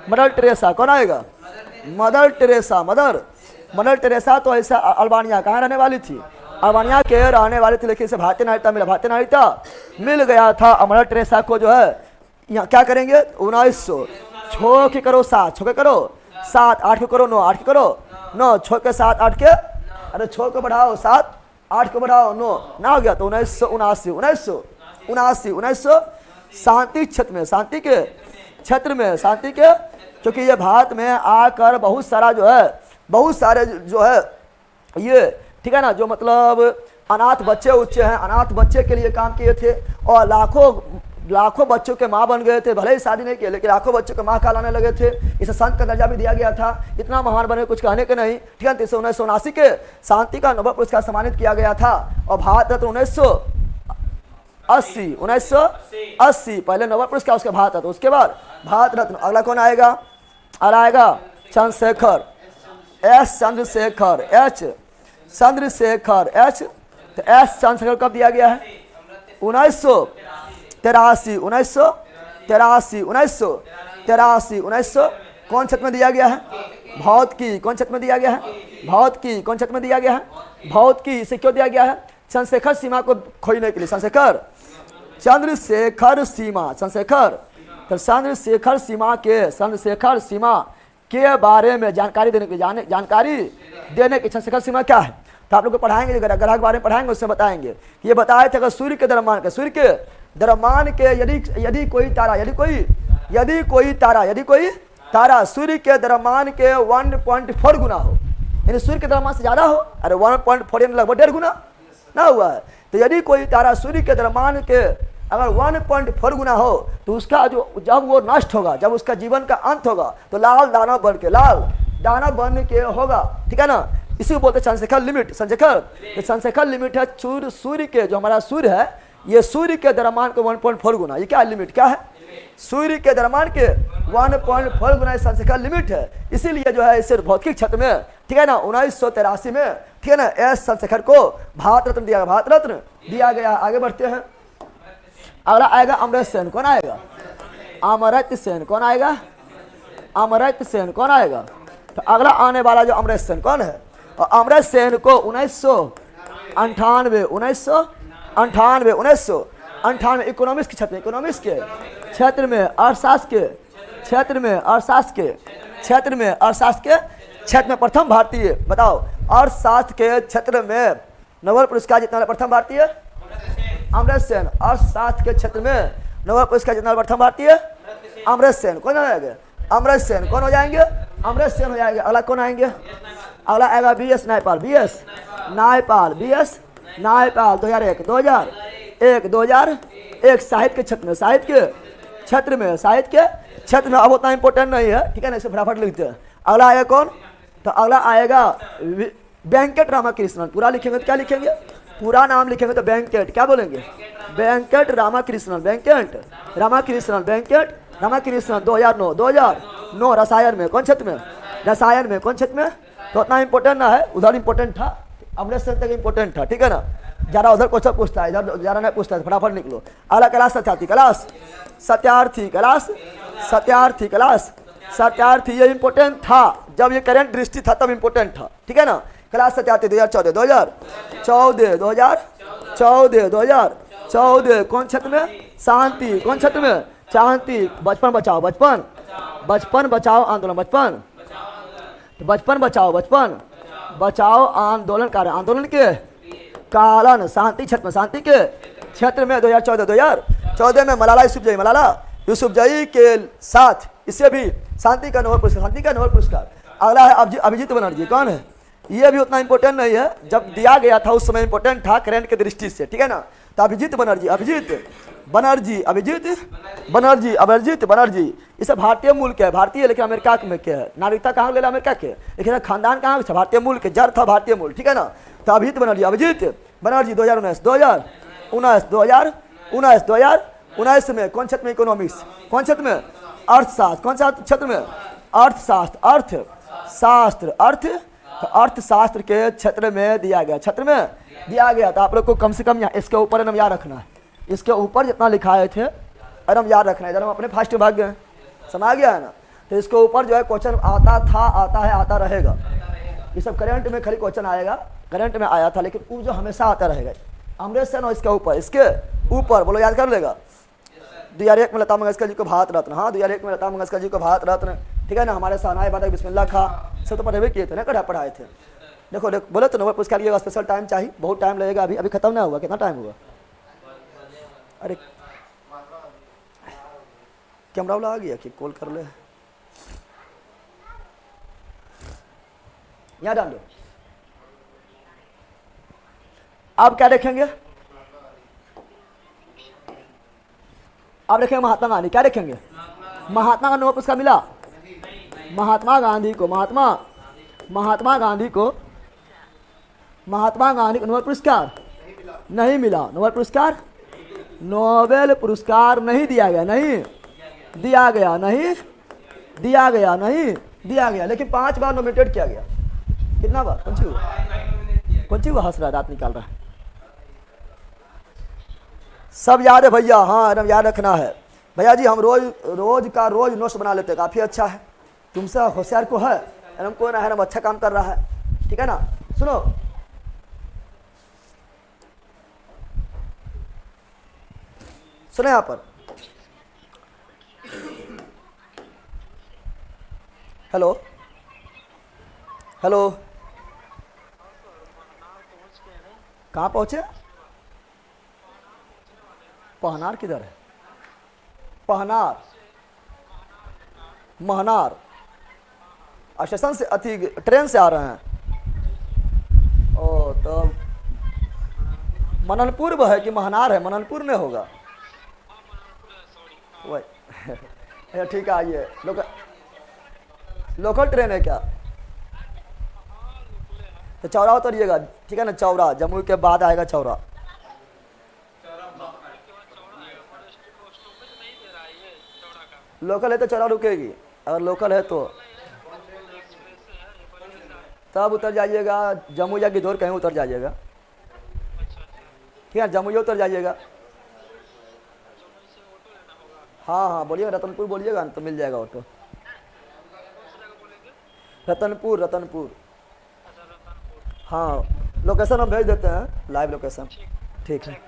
मदर टेरेसा कौन आएगा? Mother Teresa. मदर टेरेसा तो ऐसा अल्बानिया कहाँ रहने वाली थी? अल्बानिया के रहने वाली थी, लेकिन इसे भारतीय नागरिकता मिला, भारतीय नागरिकता मिल गया था। और मदर टेरेसा को जो है यहाँ क्या करेंगे? 1900 छो के करो 7, छो के करो 7, 8 को करो 9, 8 को करो 9, छो के 7, 8 के, अरे छो को बढ़ाओ 7, 8 को बढ़ाओ 9, ना हो गया तो 1979 शांति क्षेत्र में, शांति के क्षेत्र में, शांति के, क्योंकि ये भारत में आकर बहुत सारा जो है, बहुत सारे जो है ये, ठीक है ना, जो मतलब अनाथ बच्चे उच्चे हैं, अनाथ बच्चे के लिए काम किए थे और लाखों बच्चों के माँ बन गए थे। भले ही शादी नहीं किए, लेकिन लाखों बच्चों के माँ कहलाने लगे थे। इसे संत का दर्जा भी दिया गया था। इतना महान बने कुछ कहने के नहीं, ठीक है। 1979 के शांति का नोबेल पुरस्कार सम्मानित किया गया था। और भारत रत्न 1980 पहले नोबेल पुरस्कार, उसके भारत रत्न, उसके बाद भारत रत्न। अगला कौन आएगा? अगला आएगा Chandrashekhar, S Chandrashekhar, H Chandrashekhar, H. तो एस चंद्रशेखर कब दिया गया है? 1983 कौन क्षेत्र में दिया गया है? भौतिकी। कौन क्षेत्र में दिया गया है? भौतिकी। कौन क्षेत्र में दिया गया है? भौतिकी। इसे क्यों दिया गया है? चंद्रशेखर सीमा को खोजने के लिए। चंद्रशेखर सीमा, चंद्रशेखर, तो चंद्रशेखर सीमा के बारे में जानकारी देने की, चंद्रशेखर सीमा क्या है? तो आप लोग को पढ़ाएंगे, ग्रह के बारे में पढ़ाएंगे, उससे बताएंगे। ये बताए थे अगर सूर्य के द्रव्यमान के यदि कोई तारा सूर्य के द्रव्यमान के 1.4 गुना हो, यानी सूर्य के द्रव्यमान से ज्यादा हो, अरे 1.4 यानी लगभग 1.5 गुना ना हुआ है। तो यदि कोई तारा सूर्य के द्रव्यमान के अगर 1.4 गुना हो, तो उसका जब वो नष्ट होगा, जब उसका जीवन का अंत होगा, तो लाल दानव बन के होगा, ठीक है ना। इसी को बोलते हैं चंद्रशेखर लिमिट। चंद्रशेखर लिमिट है सूर्य के, जो हमारा सूर्य है, ये सूर्य के द्रव्यमान के 1.4 गुना। ये क्या लिमिट क्या है? सूर्य के द्रव्यमान के 1.4 गुना चंद्रशेखर लिमिट है। इसीलिए जो है इसे भौतिक क्षेत्र में, ठीक है ना, 1983 में, ठीक है ना, एस चंद्रशेखर को भारत रत्न दिया गया। आगे बढ़ते हैं। अगला आएगा अमर्त्य सेन। कौन आएगा? अमर्त्य सेन। कौन आएगा? अमर्त्य सेन। कौन आएगा? तो अगला आने वाला जो अमर्त्य सेन कौन है? और अमर्त्य सेन को 1998 इकोनॉमिक्स के क्षेत्र में, अर्थशास्त्र के क्षेत्र में प्रथम भारतीय, बताओ, अर्थशास्त्र के क्षेत्र में नोबेल पुरस्कार जीतने वाला प्रथम भारतीय अमर्त्य सेन। अर्थशास्त्र के क्षेत्र में नोबेल पुरस्कार जीतने वाला प्रथम भारतीय अमर्त्य सेन। कौन हो जाएगा? अमर्त्य सेन। कौन हो जाएंगे? अमर्त्य सेन हो जाएंगे। अगला कौन आएंगे? अगला आएगा BS नायपाल। BS नायपाल 2001 साहित्य के क्षेत्र में, अब उतना इंपॉर्टेंट नहीं है, ठीक है ना, इसे फटाफट लिखते हैं। अगला आएगा कौन? तो अगला आएगा वेंकट रामाकृष्णन। पूरा लिखेंगे तो क्या लिखेंगे? पूरा नाम लिखेंगे तो वेंकट, क्या बोलेंगे? वेंकट रामाकृष्णन। 2009 रसायन में। कौन क्षेत्र में? रसायन में। कौन क्षेत्र में? तो उतना इंपॉर्टेंट ना है, उधर इंपॉर्टेंट था, अमर्त्य सेन तक इंपॉर्टेंट था, ठीक है ना। जरा उधर क्वेश्चन पूछता है, इधर जरा नहीं पूछता है, फटाफट निकलो। अगला क्लास सत्यार्थी ये इंपॉर्टेंट था, जब ये करंट दृष्टि था तब इंपॉर्टेंट था, ठीक है ना। क्लास सत्यार्थी 2014 कौन क्षेत्र में? शांति। कौन क्षेत्र में? शांति। बचपन बचाओ आंदोलन आंदोलन के कारण शांति के क्षेत्र में 2014 में मलाला यूसुफजई के साथ, इससे भी शांति का नोबेल पुरस्कार। अगला है अभिजीत बनर्जी। कौन है? ये भी उतना इंपॉर्टेंट नहीं है, जब दिया गया था उस समय इंपॉर्टेंट था करंट के दृष्टि से, ठीक है ना। तो अभिजीत बनर्जी इसे भारतीय मूल के है, भारतीय, लेकिन अमेरिका में के है। नागरिकता कहाँ ले अमेरिका के, लेकिन खानदान कहाँ से? भारतीय मूल के, जड़ था भारतीय मूल, ठीक है ना। तो अभिजीत बनर्जी 2019 में कौन क्षेत्र में? इकोनॉमिक्स। कौन क्षेत्र में? अर्थशास्त्र। कौन सा क्षेत्र में? अर्थशास्त्र के क्षेत्र में दिया गया। तो आप लोग को कम से कम इसके ऊपर एकदम याद रखना है, इसके ऊपर जितना लिखाए थे एकदम याद रखना है। इधर हम अपने फास्ट भाग गए, समझ गया है ना। तो इसके ऊपर जो है क्वेश्चन आता था, आता है, आता रहेगा। ये सब करंट में खाली क्वेश्चन आएगा, करंट में आया था, लेकिन वो जो हमेशा आता रहेगा। अमृत सेन और इसके ऊपर, इसके ऊपर बोलो, याद कर लेगा। 2001 में लता मंगेशकर जी को भारत रत्न, हाँ 2001 में लता मंगेशकर जी को भारत रत्न, ठीक है ना। हमारे शहनाई बादक बिस्मिल्लाह खां सब तो पढ़े किए थे ना, पढ़ाए थे। देखो देखो बोले तो नोबेल पुरस्कार लिए स्पेशल टाइम चाहिए, बहुत टाइम लगेगा, अभी अभी खत्म ना हुआ, कितना टाइम हुआ। अरे कैमरा वाला आ गया कि कॉल कर ले, यहाँ डाल दो। आप क्या देखेंगे, आप देखेंगे महात्मा गांधी, क्या देखेंगे, महात्मा का नोबेल पुरस्कार मिला महात्मा गांधी को, महात्मा गांधी को नोबेल पुरस्कार नहीं मिला। नोबेल पुरस्कार नहीं दिया गया, नहीं दिया गया, नहीं दिया गया, नहीं दिया गया, लेकिन 5 बार नॉमिनेटेड किया गया। कितना बार, कौन सी हुआ, हंस रहा है, दांत निकाल रहा है। सब याद है भैया, हाँ एकदम याद रखना है भैया जी। हम रोज का नोट्स बना लेते हैं, काफी अच्छा है। तुमसे होशियार को है, हमको ना है, हम अच्छा काम कर रहा है, ठीक है ना। सुनो, सुनो यहाँ पर, हेलो हेलो, कहाँ पहुंचे, पहनार किधर है, पहनार, महनार स्टेशन से, अति ट्रेन से आ रहे हैं। ओ तो मननपुर है कि महनार है, मननपुर में होगा वही। ठीक है, आइए। लोकल ट्रेन है क्या, तो चौरा उतरिएगा, ठीक है ना। चौरा जम्मू के बाद आएगा चौरा। लोकल है तो चौरा रुकेगी, अगर लोकल है तो तब उतर जाइएगा, जम्मू या गिद्धौर कहीं उतर जाइएगा, ठीक है, जम्मू उतर जाइएगा। हाँ हाँ बोलिएगा, रतनपुर बोलिएगा ना तो मिल जाएगा ऑटो। रतनपुर, हाँ लोकेशन हम भेज देते हैं, लाइव लोकेशन, ठीक है।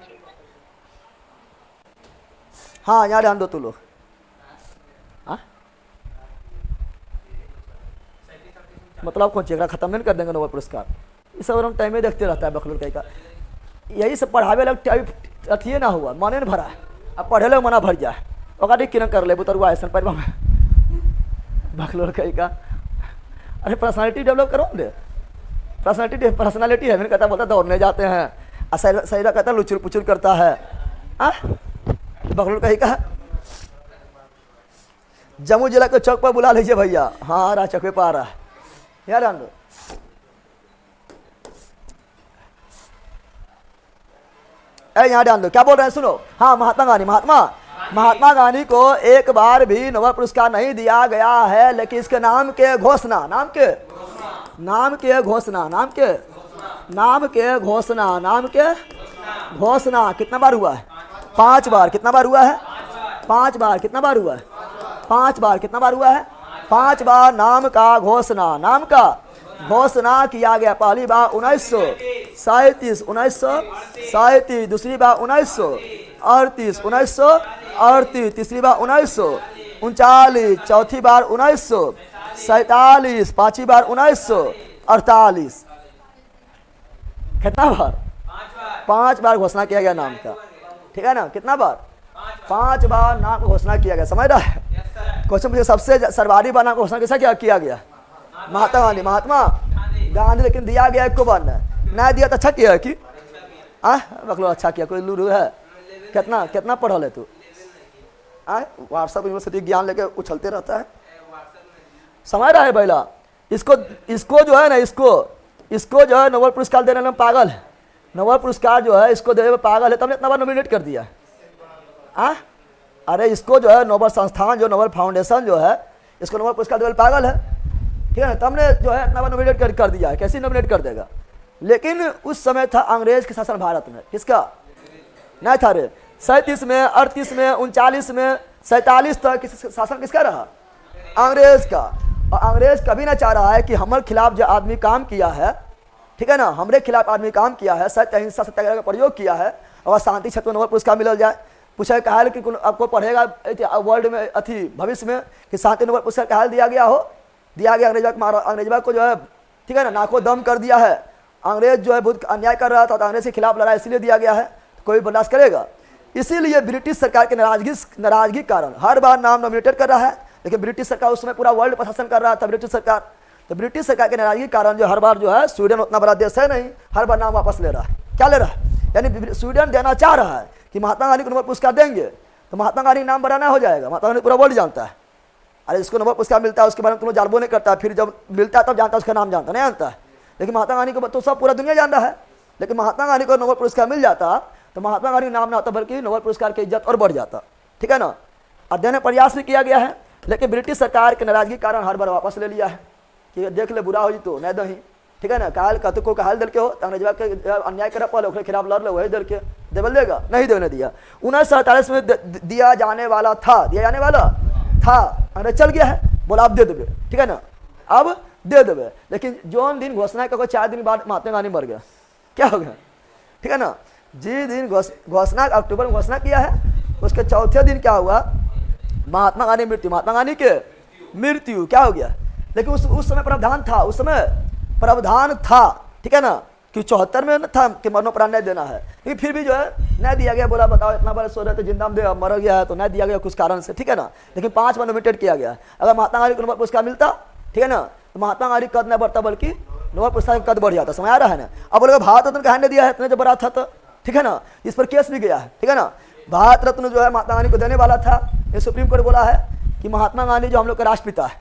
हाँ यहाँ ध्यान दो तू लोग, मतलब कौन चीज खत्म नहीं कर देंगे नोबेल पुरस्कार, ये सब हम टाइम में देखते रहता है बखलूर का। यही सब पढ़ावे लग अथिए ना हुआ, मने न भरा है, अब पढ़े लोग मना भर जाए, ओका किन कर ले बुतरुआ ऐसा पैरवा में बखलूर का। अरे पर्सनालिटी डेवलप करो दे, पर्सनालिटी है, मैंने कहता बोलता दौड़ने जाते हैं, सहीरा कहता लुचुर पुचुर करता है, बखलूर का। जम्मू जिला के चौक पर बुला लीजिए भैया, हाँ रहा चौक पे आ रहा है, यार आंदो। यहाँ ध्यान दो, क्या बोल रहे हैं सुनो। हाँ महात्मा गांधी को एक बार भी नोबेल पुरस्कार नहीं दिया गया है, लेकिन इसके नाम के घोषणा कितना बार हुआ है, 5 बार। कितना बार हुआ है, 5 बार। कितना बार हुआ है, 5 बार। कितना बार हुआ है, 5 बार नाम का घोषणा किया गया। पहली बार 1937, दूसरी बार 1938, तीसरी बार 1939, चौथी बार 1947, पांचवी बार 1948। कितना बार, 5 बार घोषणा किया गया नाम का, ठीक है ना। कितना बार, 5 बार नाम का घोषणा किया गया, समझ रहा है। क्वेश्चन मुझे सबसे सर्वाधिक बार नाम का घोषणा किसा किया गया, महात्मा गांधी, लेकिन दिया गया एक को बार नहीं दिया तो अच्छा किया है कि बकलो, अच्छा किया। कोई लूरू है, कितना पढ़ल है तू, व्हाट्सएप यूनिवर्सिटी ज्ञान लेके उछलते रहता है, समझ रहा है भैया। इसको जो है ना, इसको जो है नोबेल पुरस्कार देने में पागल है। नोबेल पुरस्कार जो है इसको देने में पागल है, तब इतना बार नॉमिनेट कर दिया है। अरे इसको जो है नोबेल संस्थान, जो नोबेल फाउंडेशन जो है, इसको नोबेल पुरस्कार देने पागल है, ठीक है ना। तुमने जो है इतना बार नॉमिनेट कर दिया है, कैसे नॉमिनेट कर देगा। लेकिन उस समय था अंग्रेज के शासन भारत में, किसका नहीं था रे। 37 में, 38 में, 39 में, 47 तक शासन किसका रहा, अंग्रेज का। और अंग्रेज कभी ना चाह रहा है कि हमारे खिलाफ जो आदमी काम किया है, ठीक है ना, हमारे खिलाफ आदमी काम किया है, सत्य अहिंसा सत्याग्रह का प्रयोग किया है, और शांति क्षेत्र में नोबेल पुरस्कार मिल जाए। पूछा कहा कि आपको पढ़ेगा वर्ल्ड में अथी भविष्य में कि शांति नोबेल पुरस्कार कहा दिया गया हो, दिया गया। अंग्रेजवा को जो है, ठीक है ना, नाको दम कर दिया है। अंग्रेज जो है बहुत अन्याय कर रहा था, तो अंग्रेज के खिलाफ लड़ा, इसलिए दिया गया है। तो कोई बर्दाश्त करेगा? इसीलिए ब्रिटिश सरकार के नाराजगी कारण हर बार नाम नॉमिनेटेड कर रहा है, लेकिन ब्रिटिश सरकार उस समय पूरा वर्ल्ड प्रशासन कर रहा था ब्रिटिश सरकार। तो ब्रिटिश सरकार के नाराजगी कारण जो हर बार जो है, स्वीडन उतना बड़ा देश है नहीं, हर बार नाम वापस ले रहा है। क्या ले रहा है? यानी स्वीडन देना चाह रहा है कि महात्मा गांधी को नोबेल पुरस्कार देंगे, तो महात्मा गांधी नाम बढ़ाना हो जाएगा। महात्मा गांधी पूरा वर्ल्ड जानता है। अरे जिसको नोबेल पुरस्कार मिलता है उसके बारे में तुम लोग जानबो नहीं करता है, फिर जब मिलता है तब जानता है, उसका नाम जानता नहीं जानता है। लेकिन महात्मा गांधी को तो सब पूरा दुनिया जान रहा है। लेकिन महात्मा गांधी को नोबेल पुरस्कार मिल जाता तो महात्मा गांधी नाम ना होता, बल्कि नोबेल पुरस्कार की इज्जत और बढ़ जाता, ठीक है ना। और देने प्रयास भी किया गया है, लेकिन ब्रिटिश सरकार के नाराजगी के कारण हर बार वापस ले लिया है कि देख ले बुरा हो जी तो नहीं दही, ठीक है ना। काल कत को कहल दिल के हो, अंग्रेजवा के अन्याय कर पालो, खिलाफ लड़ लो, वही दिल के देवल देगा, नहीं देने दिया। 1947 में दिया जाने वाला था, अंग्रेज चल गया है, बोला अब दे देवे, ठीक है ना, अब दे देवे। लेकिन जो दिन घोषणा का 4 दिन बाद महात्मा गांधी मर गया। क्या हो गया? ठीक है ना, जिस दिन घोषणा अक्टूबर में घोषणा किया है, उसके चौथे दिन क्या हुआ? महात्मा गांधी मृत्यु, महात्मा गांधी के मृत्यु। क्या हो गया? लेकिन उस समय प्रावधान था, उस समय प्रावधान था, ठीक है ना, कि 74 में न था कि मरणोपरांत नहीं देना है, लेकिन फिर भी जो है नहीं दिया गया। बोला बताओ इतना बड़ा सो रहे तो जिंदा में मर गया है तो नहीं दिया गया कुछ कारण से, ठीक है ना। लेकिन 5 बार नोमिनेटेड किया गया। अगर महात्मा गांधी को नोबेल पुरस्कार मिलता, ठीक है ना, तो महात्मा गांधी कद नहीं बढ़ता, बल्कि नोबेल पुरस्कार कद बढ़ जाता। समझ आ रहा है ना? अब बोलेगा भारत रत्न कहा नहीं दिया है, इतने जो बड़ा था तो, ठीक है ना, इस पर केस भी गया है, ठीक है ना। भारत रत्न जो है महात्मा गांधी को देने वाला था, ये सुप्रीम कोर्ट बोला है कि महात्मा गांधी जो हम लोग का राष्ट्रपिता है,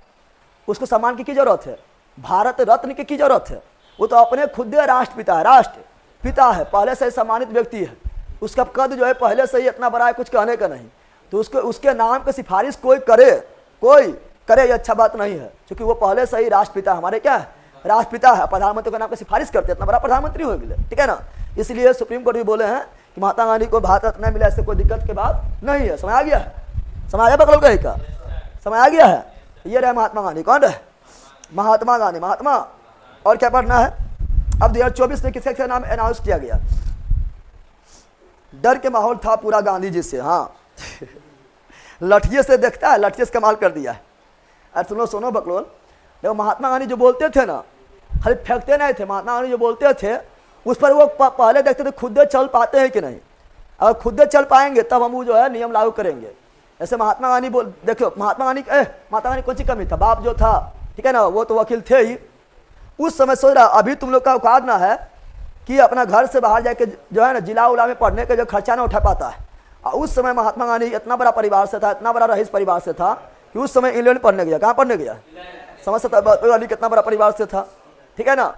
उसको सम्मान की जरूरत है, भारत रत्न की जरूरत है। वो तो अपने खुद राष्ट्रपिता है, राष्ट्रपिता है, पहले से ही सम्मानित व्यक्ति है। उसका कद जो है पहले से ही इतना बड़ा है, कुछ कहने का नहीं। तो उसके नाम की सिफारिश कोई करे ये अच्छा बात नहीं है, क्योंकि वो पहले से ही राष्ट्रपिता हमारे क्या है, राष्ट्रपिता है। प्रधानमंत्री के नाम की सिफारिश करते, इतना बड़ा प्रधानमंत्री हो गए, ठीक है ना। इसलिए सुप्रीम कोर्ट भी बोले हैं कि महात्मा गांधी को भारत रत्न मिला, इससे कोई दिक्कत की बात नहीं है। समझ आ गया है? समझ आ गया पकड़ गए का? समझ आ गया है? ये रहे महात्मा गांधी। कौन है महात्मा गांधी? महात्मा। और क्या पढ़ना है? अब 2024 में किसका नाम अनाउंस किया गया? डर के माहौल था पूरा गांधी जी से। हाँ लठिए से देखता है, लठिए से कमाल कर दिया है। अरे सुनो सुनो बकलोल, देखो महात्मा गांधी जो बोलते थे ना, खाली फेंकते नहीं थे। महात्मा गांधी जो बोलते थे उस पर वो पहले देखते थे खुद चल पाते हैं कि नहीं। अगर खुद चल पाएंगे तब हम वो जो है नियम लागू करेंगे। ऐसे महात्मा गांधी देखो महात्मा गांधी कौन सी कमी था? बाप जो था, ठीक है ना, वो तो वकील थे ही। उस समय सोच रहा अभी तुम लोग का औकात ना है कि अपना घर से बाहर जाके जो है ना जिला उला में पढ़ने का जो खर्चा ना उठा पाता है। और उस समय महात्मा गांधी इतना बड़ा परिवार से था, इतना बड़ा रईस परिवार से था कि उस समय इंग्लैंड पढ़ने गया। कहाँ पढ़ने गया? समझ सकता है गांधी कितना बड़ा परिवार से था, ठीक है ना।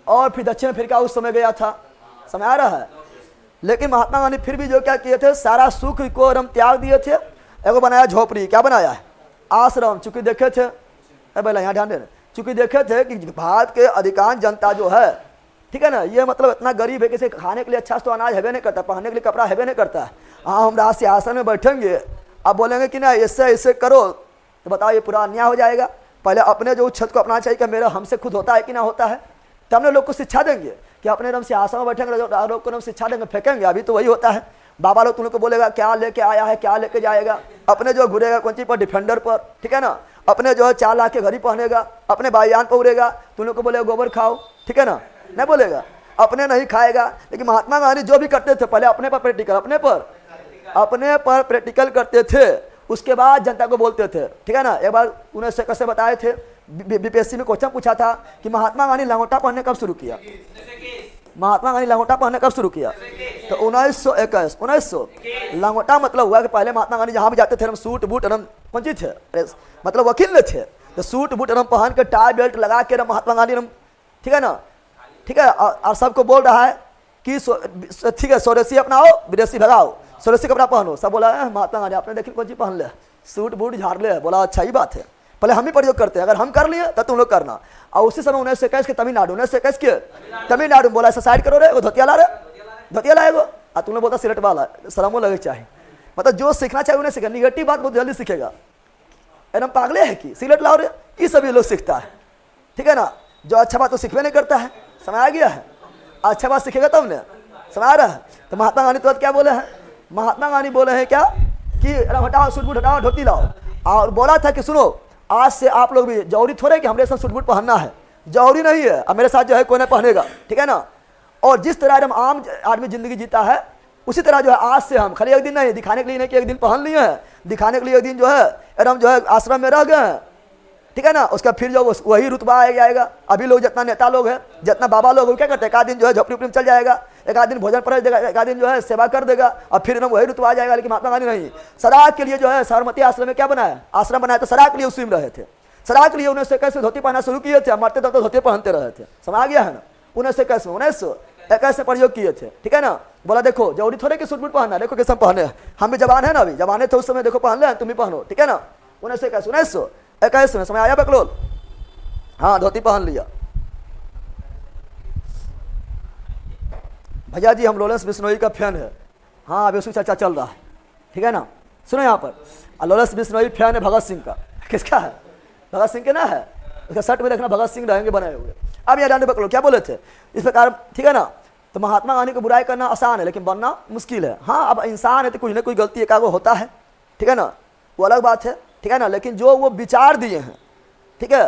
और फिर दक्षिण अफ्रीका उस समय गया था। समझ आ रहा है? लेकिन महात्मा गांधी फिर भी जो क्या किए थे, सारा सुख को एकदम त्याग दिए थे। एगो बनाया झोपड़ी, क्या बनाया है? आश्रम। चूंकि देखे थे, पहले यहाँ ध्यान देना, चूंकि देखे थे कि भारत के अधिकांश जनता जो है, ठीक है ना, ये मतलब इतना गरीब है कि खाने के लिए अच्छा तो अनाज हैवे नहीं करता, पहनने के लिए कपड़ा हैवे नहीं करता है। हाँ हम राज सिंहासन में बैठेंगे, अब बोलेंगे कि ना ऐसे करो, तो बताओ ये पूरा अन्याय हो जाएगा। पहले अपने जो छत को अपनाना चाहिए कि मेरा हमसे खुद होता है कि ना होता है, तब हमने लोग को शिक्षा देंगे कि अपने एकदम सिंहासन में बैठेंगे, लोग को एकदम शिक्षा देंगे, फेंकेंगे। अभी तो वही होता है, बाबा लोग तुम लोग को बोलेगा क्या लेके आया है, क्या लेके जाएगा। अपने जो घुरेगा कौन चीज पर? डिफेंडर पर, ठीक है ना। अपने जो है 4 लाख के घड़ी पहनेगा, अपने भाईजान पर उड़ेगा, तुम लोग को बोलेगा गोबर खाओ, ठीक है ना, नहीं बोलेगा, अपने नहीं खाएगा। लेकिन महात्मा गांधी जो भी करते थे पहले अपने पर प्रैक्टिकल, अपने पर प्रैक्टिकल करते थे, उसके बाद जनता को बोलते थे, ठीक है ना। एक बार उन्हें से कैसे बताए थे, बीपीएससी में क्वेश्चन पूछा था कि महात्मा गांधी लंगोटा पहनने कब शुरू किया? महात्मा गांधी लंगोटा पहनने कब शुरू किया? तो 1900 लंगोटा मतलब हुआ कि पहले महात्मा गांधी जहाँ भी जाते थे हम सूट बूट एकदम कौन चीज थे, मतलब वकील थे, तो सूट बूट एकदम पहन के टाई बेल्ट लगा के महात्मा गांधी एकदम, ठीक है ना, ठीक है। और सबको बोल रहा है कि ठीक है स्वदेशी अपनाओ विदेशी भगाओ, स्वदेशी कपड़ा पहनो। सब बोला है महात्मा गांधी आपने देखिए कौन चीज पहन ले, सूट बूट झाड़ ले। बोला अच्छा ही बात है, पहले हम ही प्रयोग करते हैं, अगर हम कर लिए तो तुम लोग करना। और उसी समय 1921 के तमिलनाडु, 1921 के तमिलनाडु बोला ऐसा साइड करो रे, वो धोतिया ला रहे, धोतिया लाएगो, और तुमने बोलता सिलेट वाला, शर्मो लगे चाहिए। मतलब जो सीखना चाहिए उन्हें सीखा, निगेटिव बात बहुत जल्दी सीखेगा। एकदम पागले है कि सिगरेट लाओ रे, ये सब ये लोग सीखता है, ठीक है ना। जो अच्छा बात तो सीखवे नहीं करता है, समझ आ गया है। अच्छा बात सीखेगा तब ने, समझ आ रहा है। तो महात्मा गांधी तो क्या बोले हैं, महात्मा गांधी बोले हैं क्या कि हटाओ सूट बूट हटाओ, धोती लाओ, और बोला था कि सुनो आज से आप लोग भी जरूरी थोड़े कि हमरे साथ सूट बूट पहनना है, जरूरी नहीं है, अब मेरे साथ जो है कोई नहीं पहनेगा, ठीक है ना। और जिस तरह एकदम आम आदमी जिंदगी जीता है उसी तरह जो है आज से हम खाली एक दिन नहीं, दिखाने के लिए नहीं कि एक दिन पहन लिए हैं, दिखाने के लिए एक दिन जो है एकदम जो है आश्रम में रह गए हैं, ठीक है ना। उसका फिर जो वही रुतबा आ जाएगा। अभी लोग जितना नेता लोग है, जितना बाबा लोग है, क्या करते हैं, एक आध दिन जो है झोपड़ी उपड़ी में चल जाएगा, एक आध दिन भोजन पर देगा, एक आध दिन जो है सेवा कर देगा, और फिर एकदम वही रुतबा आ जाएगा। लेकिन महात्मा गांधी नहीं, सदा के लिए जो है साबरमती आश्रम में क्या बनाया, आश्रम बनाया, तो सदा के लिए उसी में रहे थे। सदा के लिए 1921 में धोती पहनना शुरू किए थे, मरते तब तो धोती पहनते रहे थे, समझ आ गया है ना। 1921 में 1921 में प्रयोग किए थे, ठीक है ना। बोला देखो जरूरी थोड़े कि सूट बूट पहनना, देखो किस पहने, हम भी जवान है ना, अभी जवान थे उस समय, देखो पहन ले, तुम भी पहनो, ठीक है ना। 1921 में, समझ आया बकलोल, हाँ धोती पहन लिया। भैया जी हम लॉरेंस बिश्नोई का फैन है, हाँ अभी उसकी चर्चा चल रहा है, ठीक है ना। सुनो यहाँ पर, लॉरेंस बिश्नोई फैन है भगत सिंह का, किसका है, भगत सिंह के ना है, उसका शर्ट में देखना भगत सिंह रहेंगे बनाए हुए। अब यहाँ जाने बकलो क्या बोले थे इस प्रकार, ठीक है ना। तो महात्मा गांधी को बुराई करना आसान है लेकिन बनना मुश्किल है। हाँ अब इंसान है तो कुछ ना कुछ गलती एकागो होता है, ठीक है ना, वो अलग बात है, ठीक है ना। लेकिन जो वो विचार दिए हैं, ठीक है।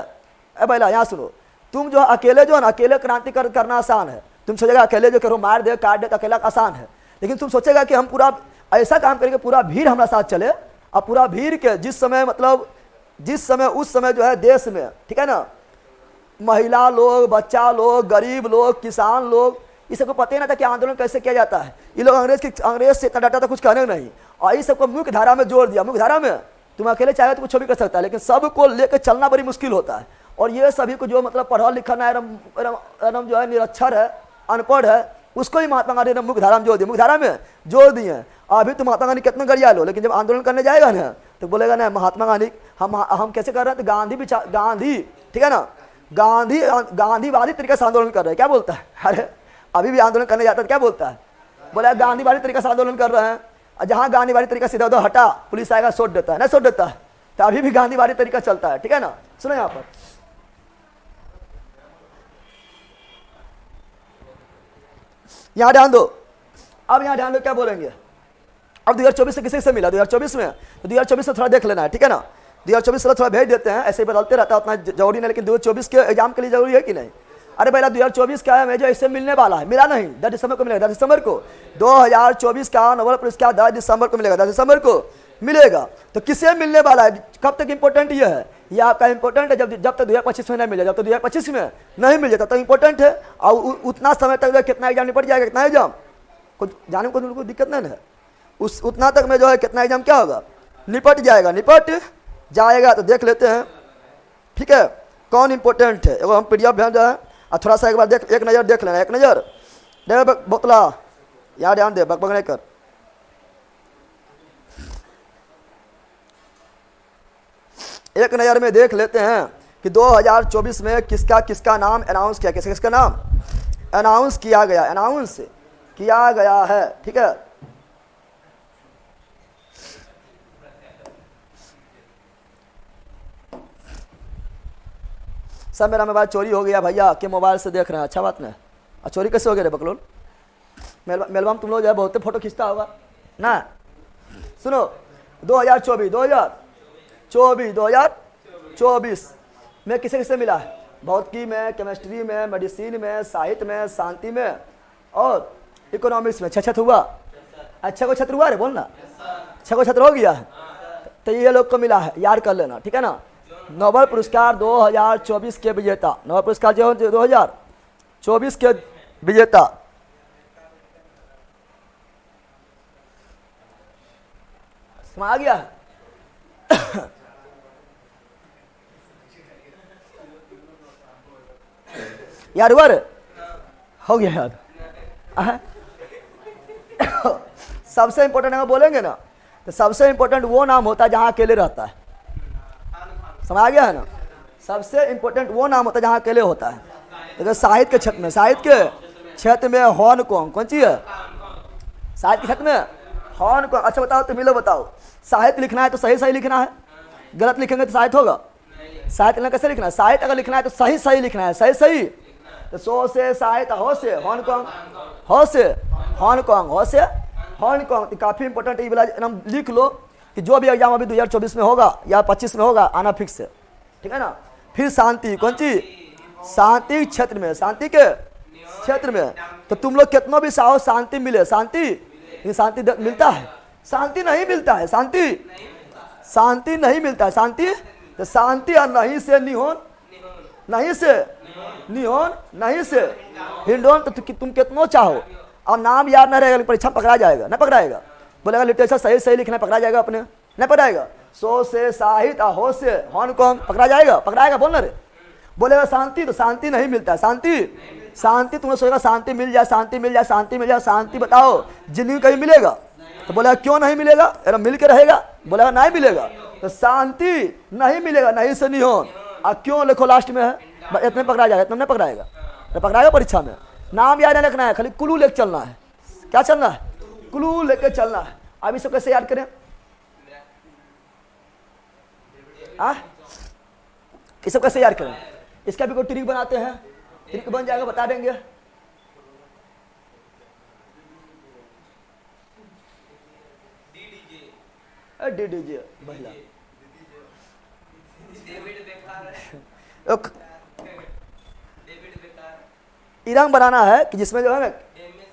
अब पहला यहाँ सुनो, तुम जो अकेले जो है ना, अकेले क्रांति करना आसान है। तुम सोचेगा अकेले जो करो मार दे काट दे तो अकेला आसान है, लेकिन तुम सोचेगा कि हम पूरा ऐसा काम करेंगे पूरा भीड़ हमारा साथ चले, और पूरा भीड़ के जिस समय मतलब जिस समय उस समय जो है देश में, ठीक है ना, महिला लोग, बच्चा लोग, गरीब लोग, किसान लोग, इस सबको पता ही ना था कि आंदोलन कैसे किया जाता है। ये लोग अंग्रेज से इतना डाटा था कुछ कहने नहीं, और इस सबको मुख्य धारा में जोड़ दिया। मुख्य धारा में तुम अकेले चाहे तो कुछ भी कर सकता है, लेकिन सबको लेकर चलना बड़ी मुश्किल होता है। और ये सभी को जो मतलब पढ़ा लिखा ना एकदम जो है निरक्षर है, अनपढ़ है, उसको ही महात्मा गांधी ने मुख्य धारा में जोड़ दिया, मुख्य धारा में जोड़ दिए। अभी तो महात्मा गांधी कितना गरिया लो, लेकिन जब आंदोलन करने जाएगा ना तो बोलेगा ना महात्मा गांधी हम कैसे कर रहे हैं, तो गांधी ठीक है ना, गांधीवादी तरीके से आंदोलन कर रहे हैं। क्या बोलता है, अरे अभी भी आंदोलन करने जाता है क्या बोलता है, बोला गांधीवादी तरीके से आंदोलन कर रहे हैं। और जहाँ गांधीवादी तरीका सीधा उधर हटा, पुलिस आएगा सोच देता है, ना सोच देता है, तो अभी भी गांधीवादी तरीका चलता है, ठीक है ना। सुनो यहाँ पर यहाँ ध्यान दो, अब यहाँ ध्यान दो क्या बोलेंगे। अब 2024 से किसी से मिला 2024 में, तो 2024 से थोड़ा देख लेना है, ठीक है ना। 2024 से थोड़ा भेज देते हैं, ऐसे ही बदलते रहता है, उतना जरूरी नहीं, लेकिन 2024 के एग्जाम के लिए जरूरी है कि नहीं। अरे पहला 2024 का है मेजर इससे मिलने वाला है, मिला नहीं, 10 दिसंबर को मिलेगा, 10 दिसंबर को 2024 का नोबेल पुरस्कार 10 दिसंबर को मिलेगा, 10 दिसंबर को मिलेगा। तो किससे मिलने वाला है, कब तक इंपॉर्टेंट ये है, ये आपका इंपॉर्टेंट है जब तक 2025 में नहीं मिले, जब तक 2025 में नहीं मिले तब तक इंपॉर्टेंट है। और उतना समय तक कितना एग्जाम निपट जाएगा, कितना एग्जाम कुछ जाने को कोई दिक्कत नहीं है, उस उतना तक में जो है कितना एग्जाम क्या होगा, निपट जाएगा। तो देख लेते हैं, ठीक है, कौन इंपॉर्टेंट है। हम PDF भेज रहे हैं और थोड़ा सा एक बार एक नज़र देख लेना, एक नज़र दे बोतला, यहाँ ध्यान दे, बकबक नहीं कर। एक नज़र में देख लेते हैं कि 2024 में किसका किसका नाम अनाउंस किया, किसका नाम अनाउंस किया गया है, ठीक है। सब मेरा मोबाइल चोरी हो गया भैया, के मोबाइल से देख रहे हैं, अच्छा बात नहीं। और चोरी कैसे हो गया रे बकलोल, मेलवा में तुम लोग जो है बहुत फोटो खींचता होगा ना। सुनो 2024 में किसे मिला है, भौतिकी में, केमिस्ट्री में, मेडिसिन में, साहित्य में, शांति में और इकोनॉमिक्स में 6 हुआ। अच्छा को छत्र हुआ रे, बोलना 6 को छत्र हो गया है, तो ये लोग को मिला है, याद कर लेना, ठीक है ना। नोबेल पुरस्कार 2024 के विजेता, नोबेल पुरस्कार जो 2024 के विजेता समझ आ गया। यार हुआ रे, हो गया याद। सबसे इंपॉर्टेंट अगर बोलेंगे ना तो सबसे इंपॉर्टेंट वो नाम होता है जहां अकेले रहता है, समझ आ गया है ना। सबसे इंपॉर्टेंट वो नाम होता है जहां अकेले होता है। देखो साहित्य के क्षेत्र में हॉर्न कौन चीज है, साहित्य के क्षेत्र में हॉर्न कौन। अच्छा बताओ तुम लोग बताओ, साहित्य लिखना है तो सही लिखना है, गलत लिखेंगे तो साहित्य होगा? साहित्य लिखना कैसे लिखना है? साहित्य अगर लिखना है तो सही सही लिखना है, सही सही। तो सो से साहित्य, हो से हांगकांग, हो से हांगकांग, हो से हांगकांग। तो काफ़ी इंपॉर्टेंट ये वाला एकदम लिख लो कि जो भी एग्जाम अभी 2024 में होगा या 25 में होगा, आना फिक्स है, ठीक है ना। फिर शांति, कौन चीज? शांति क्षेत्र में, शांति के क्षेत्र में। तो तुम लोग कितना भी चाहो शांति मिले, शांति, ये शांति मिलता है? शांति नहीं मिलता है, शांति, शांति नहीं मिलता है, शांति। तो शांति और नहीं से निहोन, नहीं से निहोन, नहीं से हिंडोन। तो तुम कितना चाहो, अब नाम याद ना रहेगा, परीक्षा पकड़ा जाएगा, ना पकड़ाएगा? बोलेगा लिटरेचर सही सही लिखना, पकड़ा जाएगा अपने, नहीं पकड़ाएगा? सो से साहित्य, हो से हांगकांग, पकड़ा जाएगा? पकड़ाएगा, बोलना रे। बोलेगा शांति, तो शांति नहीं मिलता है, शांति, शांति। तुम्हें सोचेगा शांति मिल जाए, शांति मिल जाए, शांति मिल जाए, शांति बताओ जिंदगी कहीं मिलेगा? तो बोलेगा क्यों नहीं मिलेगा? अरे मिल के रहेगा? बोलेगा नहीं मिलेगा। तो शांति नहीं मिलेगा, नहीं से नहीं हो। अब क्यों लिखो लास्ट में है, इतने पकड़ा जाएगा, इतना नहीं पकड़ाएगा? तो पकड़ाएगा परीक्षा में। नाम याद नहीं रखना है, खाली क्लू लेके चलना है। क्या चलना है? क्लू लेके चलना है। अब इसको कैसे याद करें? ये सब कैसे याद करें? इसका भी कोई ट्रिक बनाते हैं, ट्रिक बन जाएगा, बता देंगे। डीडीजे महिला इरंग बनाना है कि जिसमें जो है ना,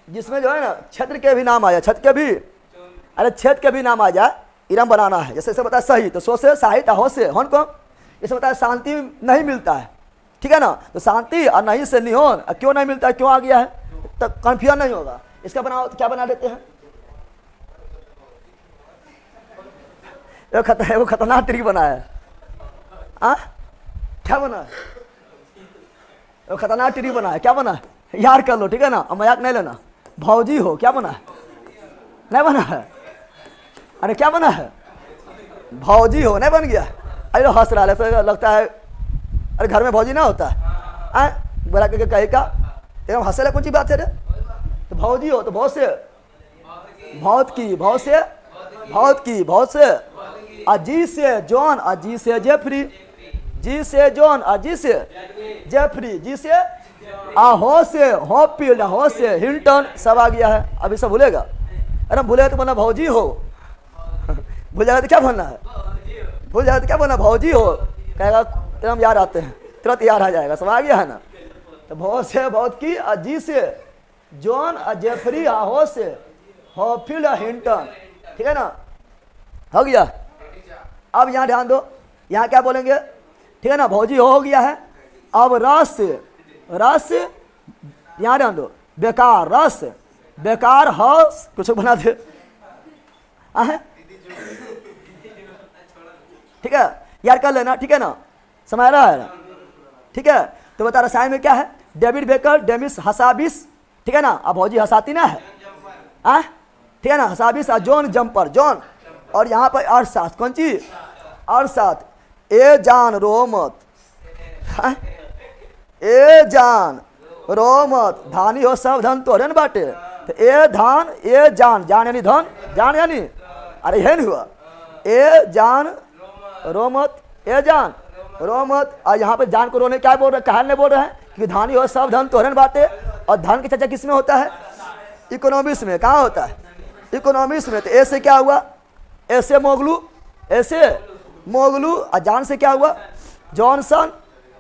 जिसमें जो है ना क्षेत्र के भी नाम आ जाए, क्षेत्र के भी, अरे क्षेत्र के भी नाम आ जाए, इरंग बनाना है। जैसे इसे बताया सही, तो सो से साहित्य, हो से हन को, इसे बताया शांति नहीं मिलता है, ठीक है ना। तो शांति और नहीं से निहोन, क्यों नहीं मिलता है, क्यों आ गया है, तो कंफ्यूजन नहीं होगा। इसका बनाओ तो क्या बना देते हैं? वो खतरनाक ट्रिक बना है। क्या बना है? वो खतरनाक ट्रिक बना है। क्या बना है? यार कर लो, ठीक है ना, अब मजाक नहीं लेना। भौजी हो, क्या बना है? नहीं बना है? अरे क्या बना है? भौजी हो, नहीं बन गया? अरे हंस रहा है, लगता है अरे घर में भौजी ना होता है, बोला के कहे का एकदम हंसे कौन सी बात है रे? तो भौजी हो, तो बहुत से बहुत की, बहुत से बहुत की, बहुत से अजी से जॉन, अजी से जेफरी, जी से जॉन, अजी से जेफरी, जी से हो से हॉपफील्ड, हो से हिल्टन, सब आ गया है। अभी सब भूलेगा? अरे भूलेगा तो बोलना भौजी हो, भूल जाएगा तो क्या बोलना है? भूल जाएगा तो क्या बोलना? भौजी हो, कहेगा एकदम याद आते हैं, तुरंत याद आ जाएगा, सब आ गया है ना। तो बहुत से बहुत की, अजी से जॉन, जेफरी, हो से हॉपफील्ड, हिल्टन, ठीक है ना, हो गया। अब यहाँ ध्यान दो, यहाँ क्या बोलेंगे, ठीक है ना, भौजी हो गया है। अब रस, रस, यहाँ ध्यान दो, बेकार, रस बेकार, हस कुछ बना दे, ठीक है, यार कर लेना, ठीक है ना, समझ रहा है ना, ठीक है। तो बता रसायन में क्या है? डेविड बेकर, डेमिस हसाबिस, ठीक है ना। अब भौजी हसाती ना है, ठीक है ना, हसाबिस, जॉन जंपर, जॉन, और यहाँ पर अरसात, कौन चीज? अरसात, ए जान रो मत, ए जान रो मत, धानी हो सब धन तोड़े न बाटे। तो ए धान, ए जान, जान यानी धन, जान यानी, अरे यह नहीं हुआ, ए जान रो मत, ए जान रो मत। और यहाँ पे जान को रोने क्या बोल रहे हैं, कहने बोल रहे हैं कि धानी हो सब धन तोड़े न बाटे। और धन की चर्चा किस में होता है? इकोनॉमिक्स में। कहाँ होता है? इकोनॉमिक्स में। तो ए से क्या हुआ? ऐसे मोगलू, ऐसे मोगलू, और जान से क्या हुआ? जॉनसन,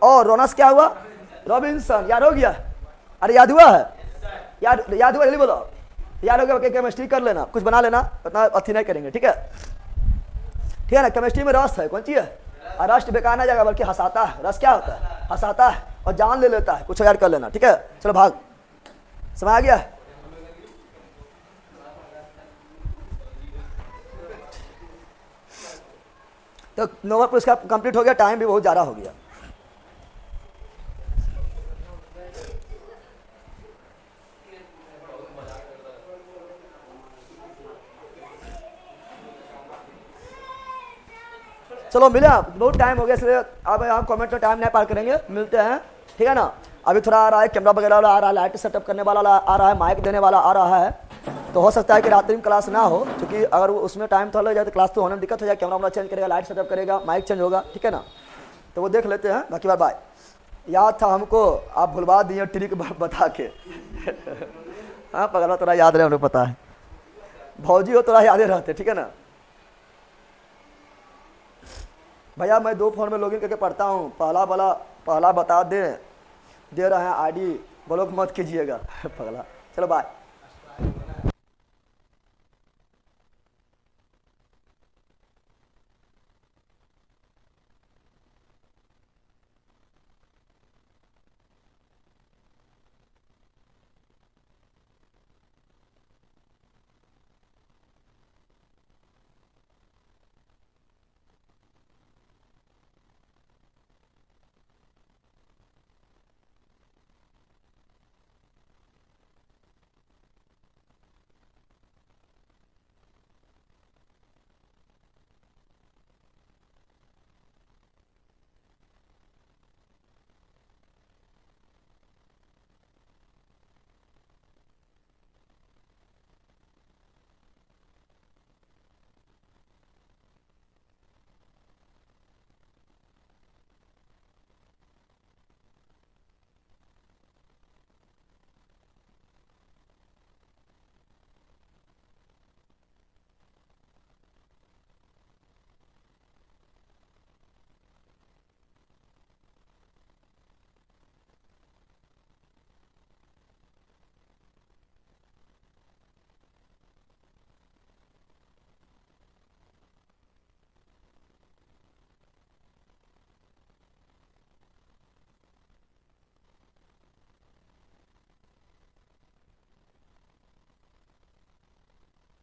और रोनस क्या हुआ? रॉबिन्सन। याद हो गया? अरे याद हुआ है? याद हुआ? जल्दी बोलो, याद हो गया? केमिस्ट्री कर लेना, कुछ बना लेना, उतना अथी नहीं करेंगे, ठीक है, ठीक है ना। केमिस्ट्री में रस है, कौन चीज है? रस बेकार ना जाएगा, बल्कि हंसाता है। रस क्या होता है? हंसाता है, और जान ले लेता है, कुछ याद कर लेना, ठीक है। चलो भाग, समझ आ गया? तो नोबेल पुरस्कार कंप्लीट हो गया, टाइम भी बहुत ज़्यादा हो गया। चलो मिले, बहुत टाइम हो गया, इसलिए अब हम कमेंट में टाइम नहीं पार करेंगे, मिलते हैं, ठीक है ना। अभी थोड़ा आ रहा है कैमरा वगैरह वाला आ रहा है, लाइट सेटअप करने वाला आ रहा है, माइक देने वाला आ रहा है। तो हो सकता है कि रात्रि में क्लास ना हो, क्योंकि अगर उसमें टाइम थोड़ा लग जाए तो क्लास तो होने में दिक्कत हो जाए, कैमरा वैमरा चेंज करेगा, लाइट सेटअप करेगा, माइक चेंज होगा, ठीक है ना। तो वो देख लेते हैं, बाकी बार बाय। याद था हमको, आप भुलवा दिए ट्रिक बता के। हाँ पगला, तोरा याद रहे, उन्हें पता है, भौजी हो तोरा यादें रहते, ठीक है ना। भैया मैं 2 फोन में लॉगिन करके पढ़ता हूँ, पहला बता दे रहे हैं आईडी, ब्लॉक मत कीजिएगा। पगला, चलो बाय।